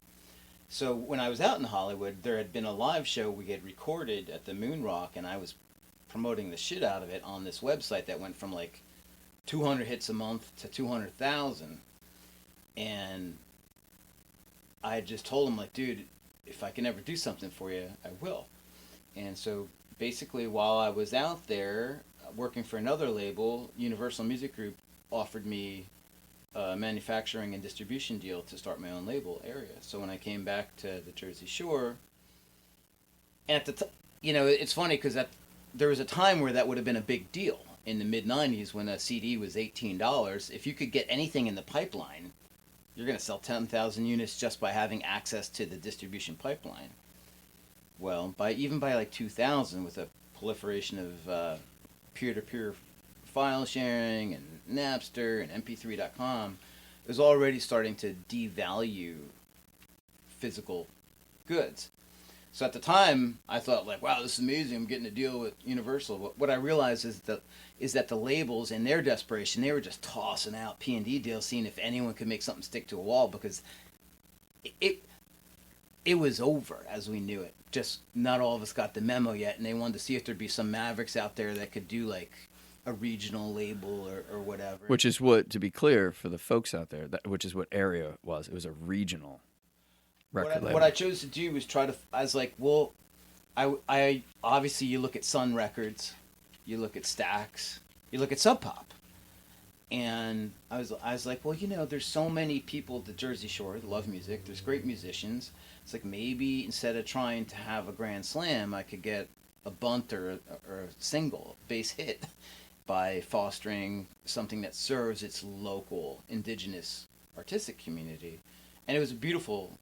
So when I was out in Hollywood, there had been a live show we had recorded at the Moon Rock, and I was promoting the shit out of it on this website that went from 200 hits a month to 200,000. And I just told him, dude, if I can ever do something for you, I will. And so basically while I was out there, working for another label, Universal Music Group, offered me a manufacturing and distribution deal to start my own label area. So when I came back to the Jersey Shore, and at the it's funny because there was a time where that would have been a big deal in the mid-'90s when a CD was $18. If you could get anything in the pipeline, you're going to sell 10,000 units just by having access to the distribution pipeline. Well, by like 2000, with a proliferation of peer-to-peer file sharing and Napster and MP3.com, it was already starting to devalue physical goods. So at the time, I thought, like, wow, this is amazing. I'm getting a deal with Universal. But what I realized is that the labels, in their desperation, they were just tossing out P&D deals, seeing if anyone could make something stick to a wall, because it was over as we knew it. Just not all of us got the memo yet, and they wanted to see if there'd be some mavericks out there that could do, like, a regional label or whatever. Which is what, to be clear for the folks out there, which is what Area was. It was a regional record label. What I chose to do was I was like, well, I obviously, you look at Sun Records, you look at Stax, you look at Sub Pop, and I was like, well, there's so many people at the Jersey Shore that love music. There's great musicians. It's like, maybe instead of trying to have a grand slam, I could get a bunt or a single base hit by fostering something that serves its local indigenous artistic community. And it was a beautiful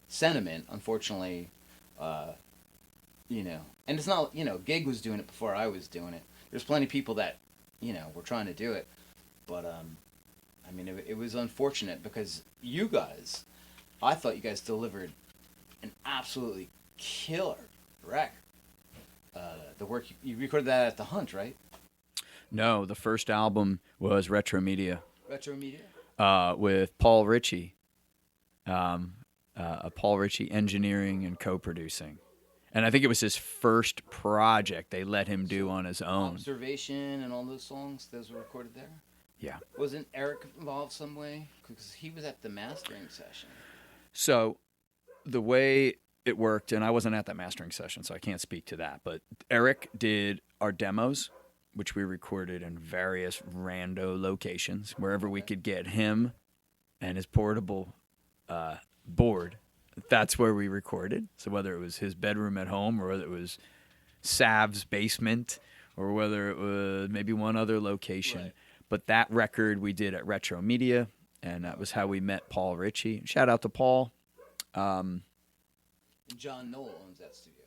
sentiment. Unfortunately, and it's not, Gig was doing it before I was doing it. There's plenty of people that, were trying to do it. But, it was unfortunate because I thought you guys delivered an absolutely killer record. The work, you recorded that at the Hunt, right? No, the first album was Retro Media. Retro Media? With Paul Ritchie. Paul Ritchie engineering and co-producing. And I think it was his first project they let him do on his own. Observation and all those songs, those were recorded there? Yeah. Wasn't Eric involved some way? Because he was at the mastering session. So the way it worked, and I wasn't at that mastering session, so I can't speak to that, but Eric did our demos, which we recorded in various rando locations, wherever we could get him and his portable board. That's where we recorded. So whether it was his bedroom at home or whether it was Sav's basement or whether it was maybe one other location. Right. But that record we did at Retro Media, and that was how we met Paul Ritchie. Shout out to Paul. John Knoll owns that studio.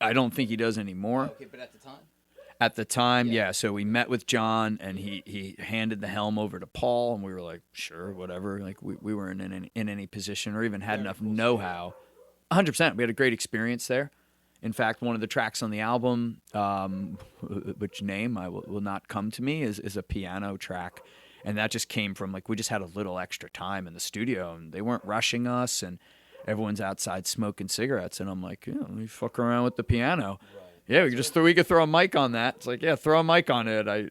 I don't think he does anymore. Oh, okay, but at the time? At the time, yeah. So we met with John, and he handed the helm over to Paul, and we were like, sure, whatever. Like we weren't in any position or even had enough know-how. 100%. We had a great experience there. In fact, one of the tracks on the album, which name I will not come to me, is a piano track. And that just came from, like, we just had a little extra time in the studio, and they weren't rushing us, and everyone's outside smoking cigarettes. And I'm like, let me fuck around with the piano. Right. Yeah, we could throw a mic on that. It's like, yeah, throw a mic on it. I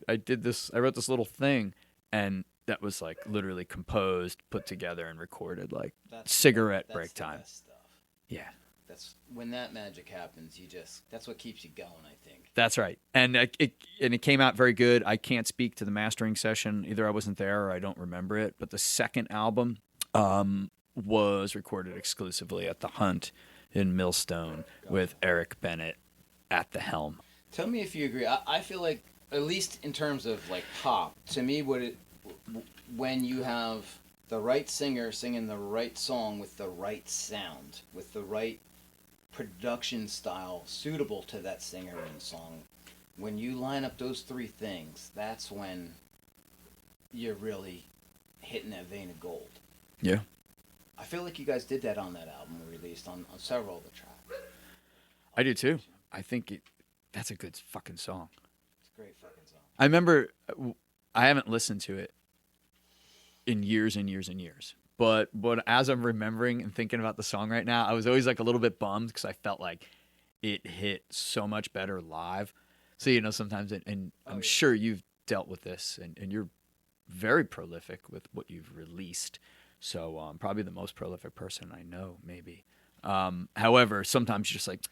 wrote this little thing, and that was like literally composed, put together, and recorded like cigarette break time. Best stuff. Yeah. That's when that magic happens. That's what keeps you going, I think. That's right. And it came out very good. I can't speak to the mastering session. Either I wasn't there or I don't remember it. But the second album was recorded exclusively at the Hunt in Millstone with Eric Bennett at the helm. Tell me if you agree. I feel like, at least in terms of like pop, to me, when you have the right singer singing the right song with the right sound, with the right production style suitable to that singer and song, when you line up those three things, that's when you're really hitting that vein of gold. Yeah. I feel like you guys did that on that album we released on several of the tracks. I do too. I think that's a good fucking song. It's a great fucking song. I remember, I haven't listened to it in years and years and years. But as I'm remembering and thinking about the song right now, I was always like a little bit bummed because I felt like it hit so much better live. So, sometimes, and I'm sure you've dealt with this, and you're very prolific with what you've released. So probably the most prolific person I know, maybe. However, sometimes you're just like,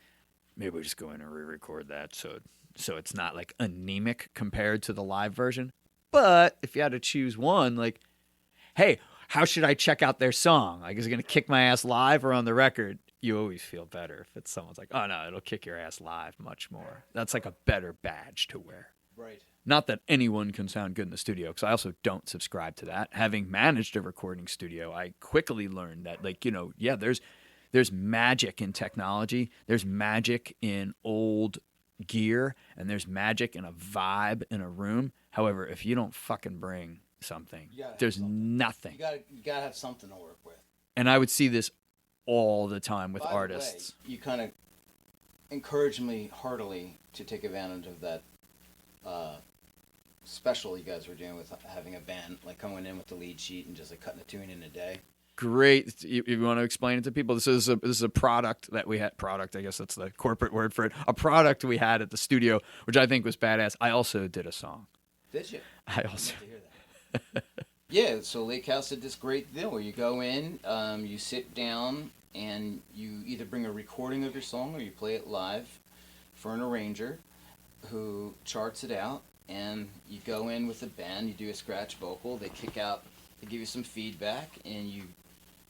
maybe we just go in and re-record that so so it's not like anemic compared to the live version. But if you had to choose one, like, hey, how should I check out their song? Like, is it going to kick my ass live or on the record? You always feel better if it's someone's like, oh, no, it'll kick your ass live much more. That's like a better badge to wear. Right. Not that anyone can sound good in the studio, because I also don't subscribe to that. Having managed a recording studio, I quickly learned that, like, yeah, there's magic in technology. There's magic in old gear, and there's magic in a vibe in a room. However, if you don't fucking bring something, there's nothing. You gotta have something to work with. And I would see this all the time with By artists. The way, you kind of encourage me heartily to take advantage of that special you guys were doing with having a band, like coming in with the lead sheet and just like cutting a tune in a day. Great. You want to explain it to people? This is a product that we had. Product, I guess that's the corporate word for it. A product we had at the studio, which I think was badass. I also did a song. Did you? I also. I'd love to hear that. Yeah, so Lakehouse did this great deal where you go in, you sit down, and you either bring a recording of your song or you play it live for an arranger who charts it out, and you go in with a band, you do a scratch vocal, they kick out, they give you some feedback, and you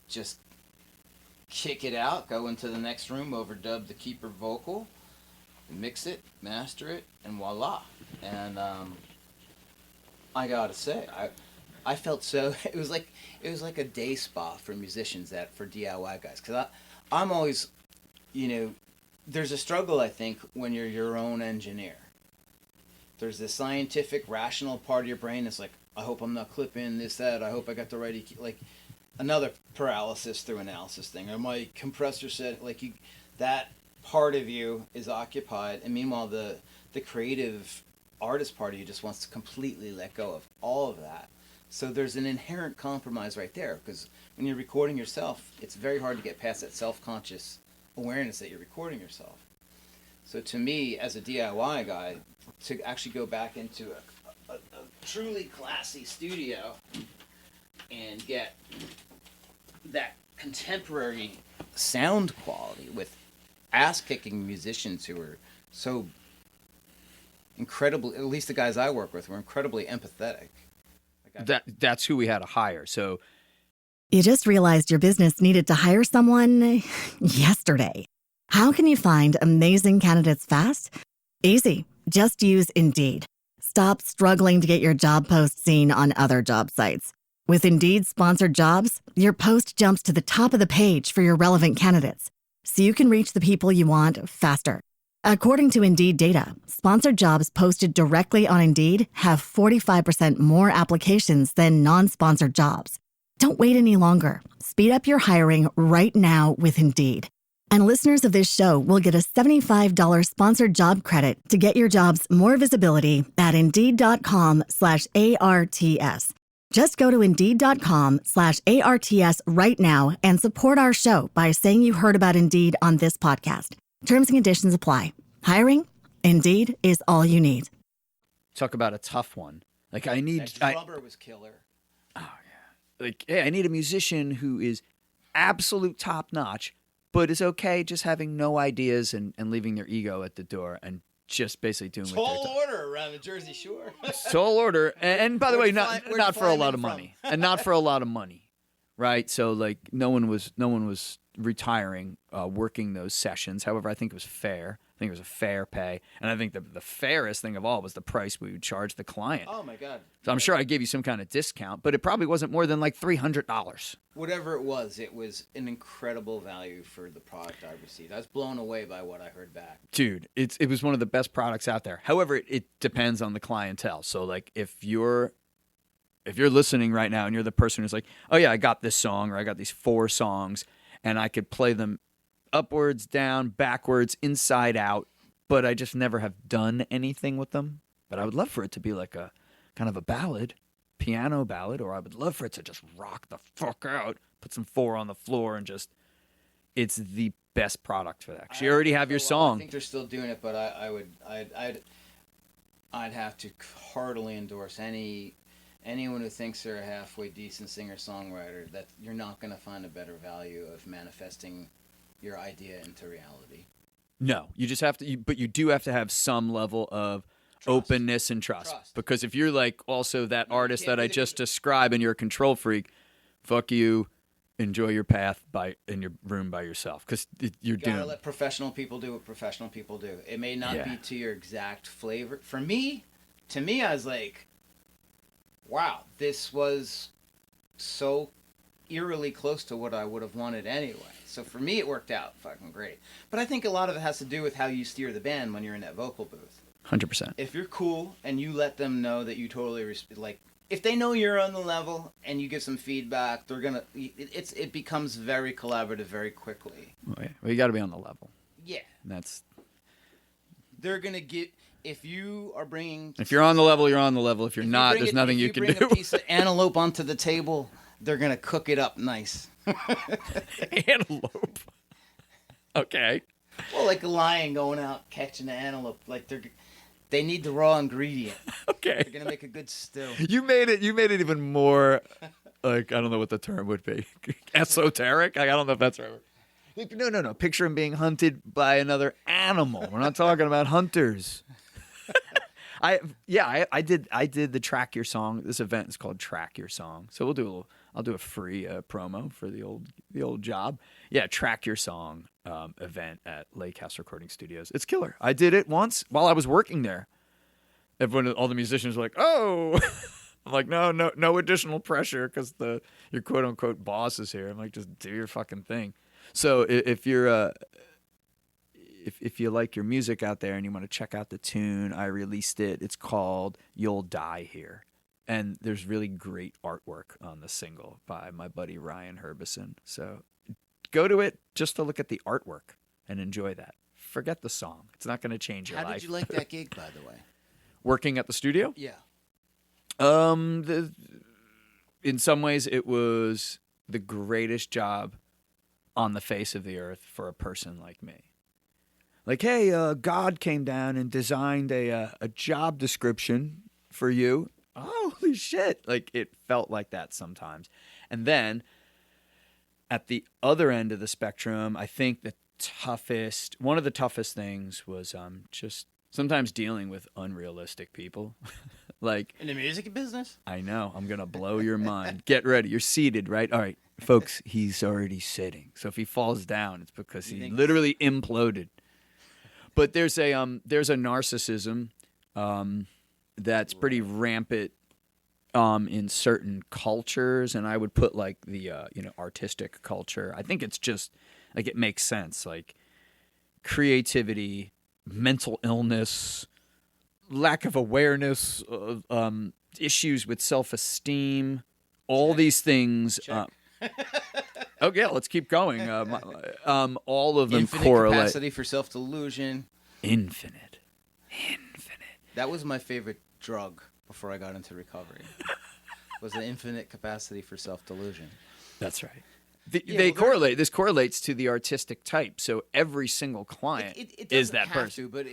just kick it out, go into the next room, overdub the keeper vocal, mix it, master it, and voila. And I gotta say, I felt so. It was like a day spa for musicians, for DIY guys. Because I'm always, there's a struggle, I think, when you're your own engineer. There's this scientific, rational part of your brain that's like, I hope I'm not clipping this, that. I hope I got the right EQ. Like another paralysis through analysis thing. Or my compressor said, that part of you is occupied, and meanwhile the creative artist part of you just wants to completely let go of all of that. So there's an inherent compromise right there, because when you're recording yourself, it's very hard to get past that self-conscious awareness that you're recording yourself. So to me, as a DIY guy, to actually go back into a truly classy studio and get that contemporary sound quality with ass-kicking musicians who are so incredibly, at least the guys I work with, were incredibly empathetic. That's who we had to hire. So You just realized your business needed to hire someone yesterday. How can you find amazing candidates fast? Easy. Just use Indeed. Stop struggling to get your job post seen on other job sites. With Indeed sponsored jobs, your post jumps to the top of the page for your relevant candidates, so you can reach the people you want faster. According to Indeed data, sponsored jobs posted directly on Indeed have 45% more applications than non-sponsored jobs. Don't wait any longer. Speed up your hiring right now with Indeed. And listeners of this show will get a $75 sponsored job credit to get your jobs more visibility at Indeed.com/ARTS. Just go to Indeed.com/ARTS right now and support our show by saying you heard about Indeed on this podcast. Terms and conditions apply. Hiring? Indeed is all you need. talk about a tough one. Like That drummer was killer. Like, hey, I need a musician who is absolute top notch, but is okay just having no ideas and leaving their ego at the door and just basically doing Tall order around the Jersey Shore. Tall order. And by the way, not for a lot of from? money. And not for a lot of money. Right? So like no one was retiring, working those sessions. However, I think it was fair. I think it was a fair pay. And I think the fairest thing of all was the price we would charge the client. Oh my God. So I'm sure I gave you some kind of discount, but it probably wasn't more than like $300. Whatever it was an incredible value for the product I received. I was blown away by what I heard back. Dude, it was one of the best products out there. However, it depends on the clientele. So like if you're listening right now and you're the person who's like, oh yeah, I got this song or I got these 4 songs and I could play them upwards, down, backwards, inside out, but I just never have done anything with them. But I would love for it to be like a kind of a ballad, piano ballad, or I would love for it to just rock the fuck out, put some 4 on the floor and just, it's the best product for that. 'Cause you already have your song. I think they're still doing it, but I'd have to heartily endorse anyone who thinks they're a halfway decent singer-songwriter, that you're not going to find a better value of manifesting your idea into reality. No, you just have to. But you do have to have some level of openness and trust. Because if you're like also that artist that I just described and you're a control freak, fuck you. Enjoy your path in your room by yourself, because you're doomed. You gotta let professional people do what professional people do. It may not be to your exact flavor. To me, I was like, wow, this was so eerily close to what I would have wanted anyway. So for me, it worked out fucking great. But I think a lot of it has to do with how you steer the band when you're in that vocal booth. 100%. If you're cool and you let them know that you totally like. If they know you're on the level and you give some feedback, they're gonna. It becomes very collaborative very quickly. Oh, yeah. Well, you got to be on the level. Yeah. They're gonna get. If you are bringing. If you're on the level, you're on the level. If you're not, there's nothing you can do. If you bring a piece of antelope onto the table, they're gonna cook it up nice. Antelope. Okay. Well, like a lion going out catching an antelope, like they need the raw ingredient. Okay. They're gonna make a good stew. You made it even more like, I don't know what the term would be. Esoteric? I don't know if that's right. No. Picture him being hunted by another animal. We're not talking about hunters. I did the Track Your Song. This event is called Track Your Song. So I'll do a free promo for the old job. Yeah, Track Your Song event at Lakehouse Recording Studios. It's killer. I did it once while I was working there. All the musicians were like, "Oh," I'm like, "No additional pressure because your quote unquote boss is here." I'm like, "Just do your fucking thing." So if you're if you like your music out there and you want to check out the tune, I released it. It's called "You'll Die Here." And there's really great artwork on the single by my buddy Ryan Herbison. So go to it just to look at the artwork and enjoy that. Forget the song. It's not going to change your life. How did you like that gig, by the way? Working at the studio? Yeah. In some ways, it was the greatest job on the face of the earth for a person like me. Like, hey, God came down and designed a job description for you. Holy shit. Like, it felt like that sometimes. And then at the other end of the spectrum, I think one of the toughest things was just sometimes dealing with unrealistic people. Like, in the music business? I know. I'm going to blow your mind. Get ready. You're seated, right? All right, folks, he's already sitting. So if he falls down, it's because he literally imploded. But there's a narcissism that's pretty rampant in certain cultures, and I would put like the artistic culture. I think it's just like it makes sense, like creativity, mental illness, lack of awareness, issues with self-esteem, all these things. Okay, let's keep going. All of them Infinite correlate. Capacity for self-delusion. Infinite. That was my favorite drug before I got into recovery. Was the infinite capacity for self-delusion. That's right. They correlate. This correlates to the artistic type. So every single client it is that have person. To, but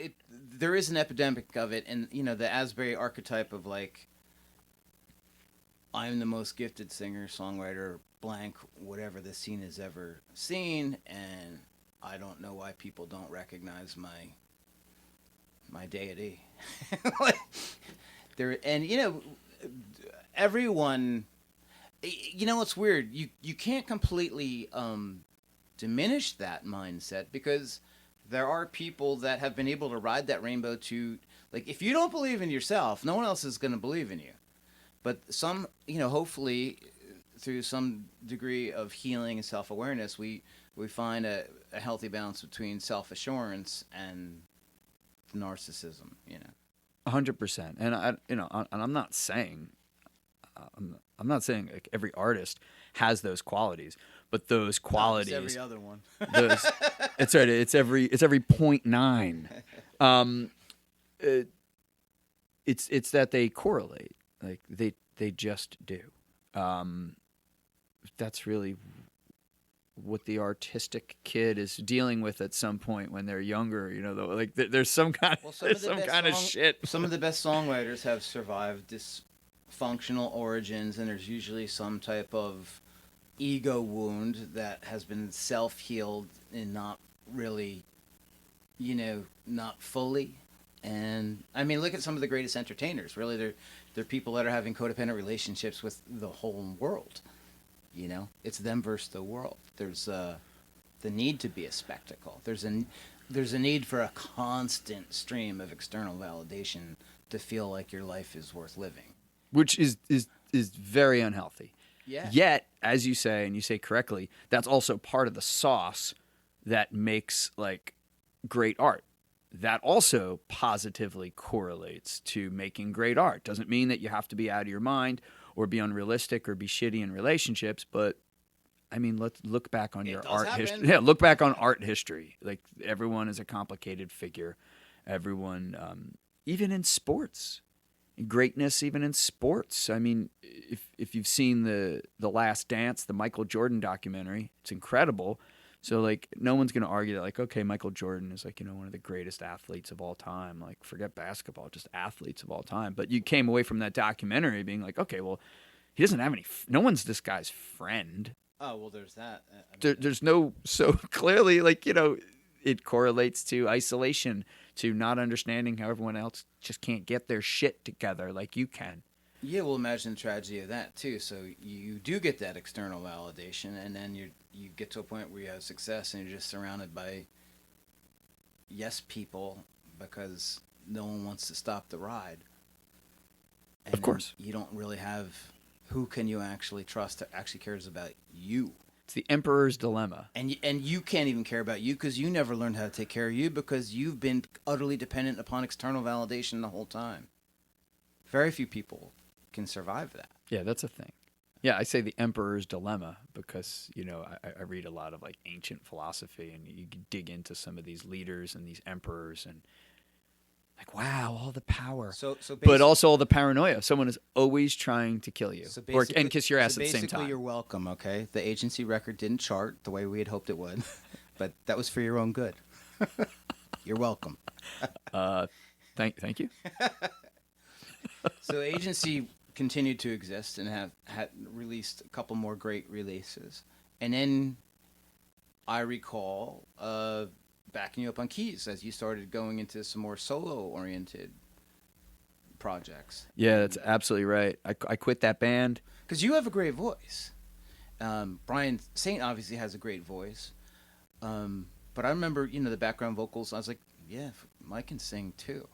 there is an epidemic of it, and the Asbury archetype of like, I'm the most gifted singer, songwriter, blank, whatever the scene has ever seen, and I don't know why people don't recognize my deity. Everyone. It's weird. You can't completely diminish that mindset, because there are people that have been able to ride that rainbow to, like, if you don't believe in yourself, no one else is going to believe in you. But some, hopefully through some degree of healing and self-awareness, we find a healthy balance between self-assurance and narcissism, 100%. And I'm not saying like every artist has those qualities, but those qualities. It's every other one. It's right. It's every 0.9. It's that they correlate. Like they just do. That's really what the artistic kid is dealing with at some point when they're younger. Like there's some kind of shit. Some of the best songwriters have survived dysfunctional origins, and there's usually some type of ego wound that has been self-healed and not really not fully. And I mean, look at some of the greatest entertainers. Really, they're people that are having codependent relationships with the whole world. It's them versus the world. There's the need to be a spectacle. There's a need for a constant stream of external validation to feel like your life is worth living, which is very unhealthy. Yeah. Yet, as you say, and you say correctly, that's also part of the sauce that makes like great art. That also positively correlates to making great art. Doesn't mean that you have to be out of your mind or be unrealistic or be shitty in relationships, but I mean, let's look back on your art history. Yeah, look back on art history. Like, everyone is a complicated figure. Everyone, even in sports, greatness, even in sports. I mean, if you've seen the Last Dance, the Michael Jordan documentary, it's incredible. So, like, no one's going to argue that, like, okay, Michael Jordan is, like, one of the greatest athletes of all time. Like, forget basketball, just athletes of all time. But you came away from that documentary being like, okay, well, he doesn't have any, no one's this guy's friend. Oh, well, there's that. There's no, so clearly, like, it correlates to isolation, to not understanding how everyone else just can't get their shit together like you can. Yeah, well, imagine the tragedy of that, too. So you do get that external validation, and then you get to a point where you have success, and you're just surrounded by yes people because no one wants to stop the ride. And of course. You don't really have who can you actually trust that actually cares about you. It's the emperor's dilemma. And you can't even care about you because you never learned how to take care of you because you've been utterly dependent upon external validation the whole time. Very few people can survive that. Yeah, that's a thing. Yeah, I say the emperor's dilemma because, I read a lot of like ancient philosophy, and you dig into some of these leaders and these emperors, and like, wow, all the power. But also all the paranoia. Someone is always trying to kill you and kiss your ass at the same time. Basically, you're welcome, okay? The agency record didn't chart the way we had hoped it would, but that was for your own good. You're welcome. Thank you. So agency continued to exist and had released a couple more great releases. And then I recall backing you up on keys as you started going into some more solo-oriented projects. Yeah, that's absolutely right. I quit that band. Because you have a great voice. Brian Saint obviously has a great voice. But I remember, the background vocals. I was like, yeah, Mike can sing too.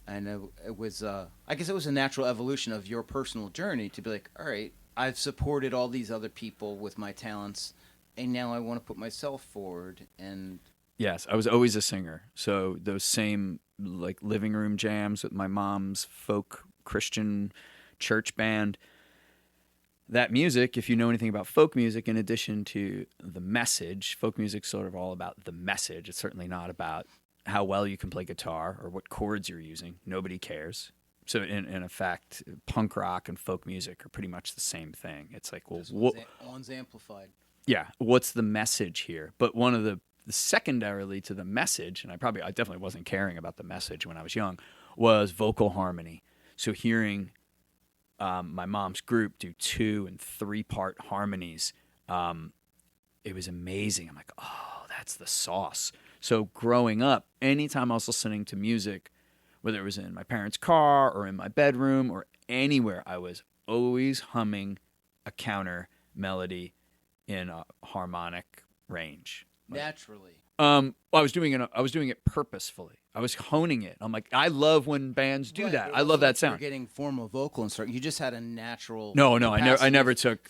And it was, I guess it was a natural evolution of your personal journey to be like, all right, I've supported all these other people with my talents, and now I want to put myself forward. And yes, I was always a singer. So those same like living room jams with my mom's folk Christian church band, that music, if you know anything about folk music, in addition to the message, folk music's sort of all about the message. It's certainly not about how well you can play guitar or what chords you're using. Nobody cares. So in effect, punk rock and folk music are pretty much the same thing. It's like, well, one's amplified. Yeah, what's the message here? But one of the secondarily to the message, and I definitely wasn't caring about the message when I was young, was vocal harmony. So hearing my mom's group do 2- and 3-part harmonies, it was amazing. I'm like, oh, that's the sauce. So growing up, anytime I was listening to music, whether it was in my parents' car or in my bedroom or anywhere, I was always humming a counter melody in a harmonic range. Naturally. I was doing it purposefully. I was honing it. I'm like, I love when bands do that. I love that sound. You're getting formal vocal instruction. You just had a natural. No, I never took.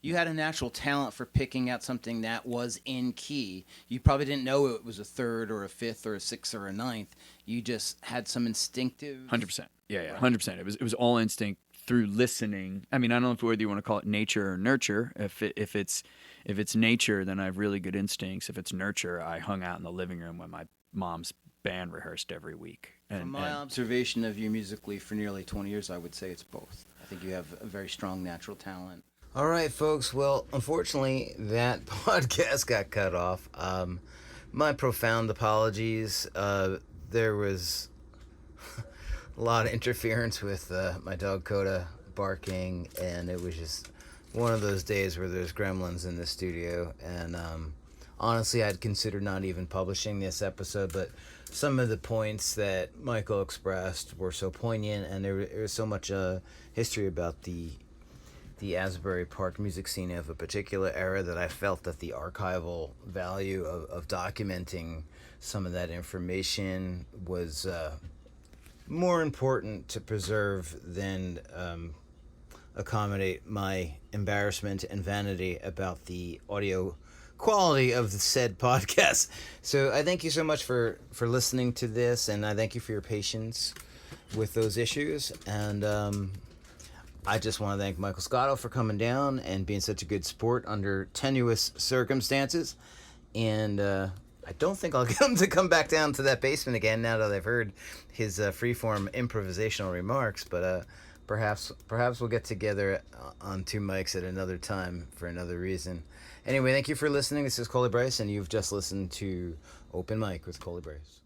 You had a natural talent for picking out something that was in key. You probably didn't know it was a 3rd or a 5th or a 6th or a 9th. You just had some instinctive. 100%. Yeah, 100%. It was all instinct through listening. I mean, I don't know whether you want to call it nature or nurture. If it's nature, then I have really good instincts. If it's nurture, I hung out in the living room when my mom's band rehearsed every week. From my observation of you musically for nearly 20 years, I would say it's both. I think you have a very strong natural talent. All right, folks. Well, unfortunately, that podcast got cut off. My profound apologies. There was a lot of interference with my dog Koda barking, and it was just one of those days where there's gremlins in the studio, and honestly, I'd consider not even publishing this episode, but some of the points that Michael expressed were so poignant, and there was so much history about the Asbury Park music scene of a particular era that I felt that the archival value of documenting some of that information was more important to preserve than accommodate my embarrassment and vanity about the audio quality of the said podcast. So I thank you so much for listening to this, and I thank you for your patience with those issues. And I just want to thank Michael Scotto for coming down and being such a good sport under tenuous circumstances. And I don't think I'll get him to come back down to that basement again now that I've heard his freeform improvisational remarks. But perhaps we'll get together on two mics at another time for another reason. Anyway, thank you for listening. This is Coley Bryce, and you've just listened to Open Mic with Coley Bryce.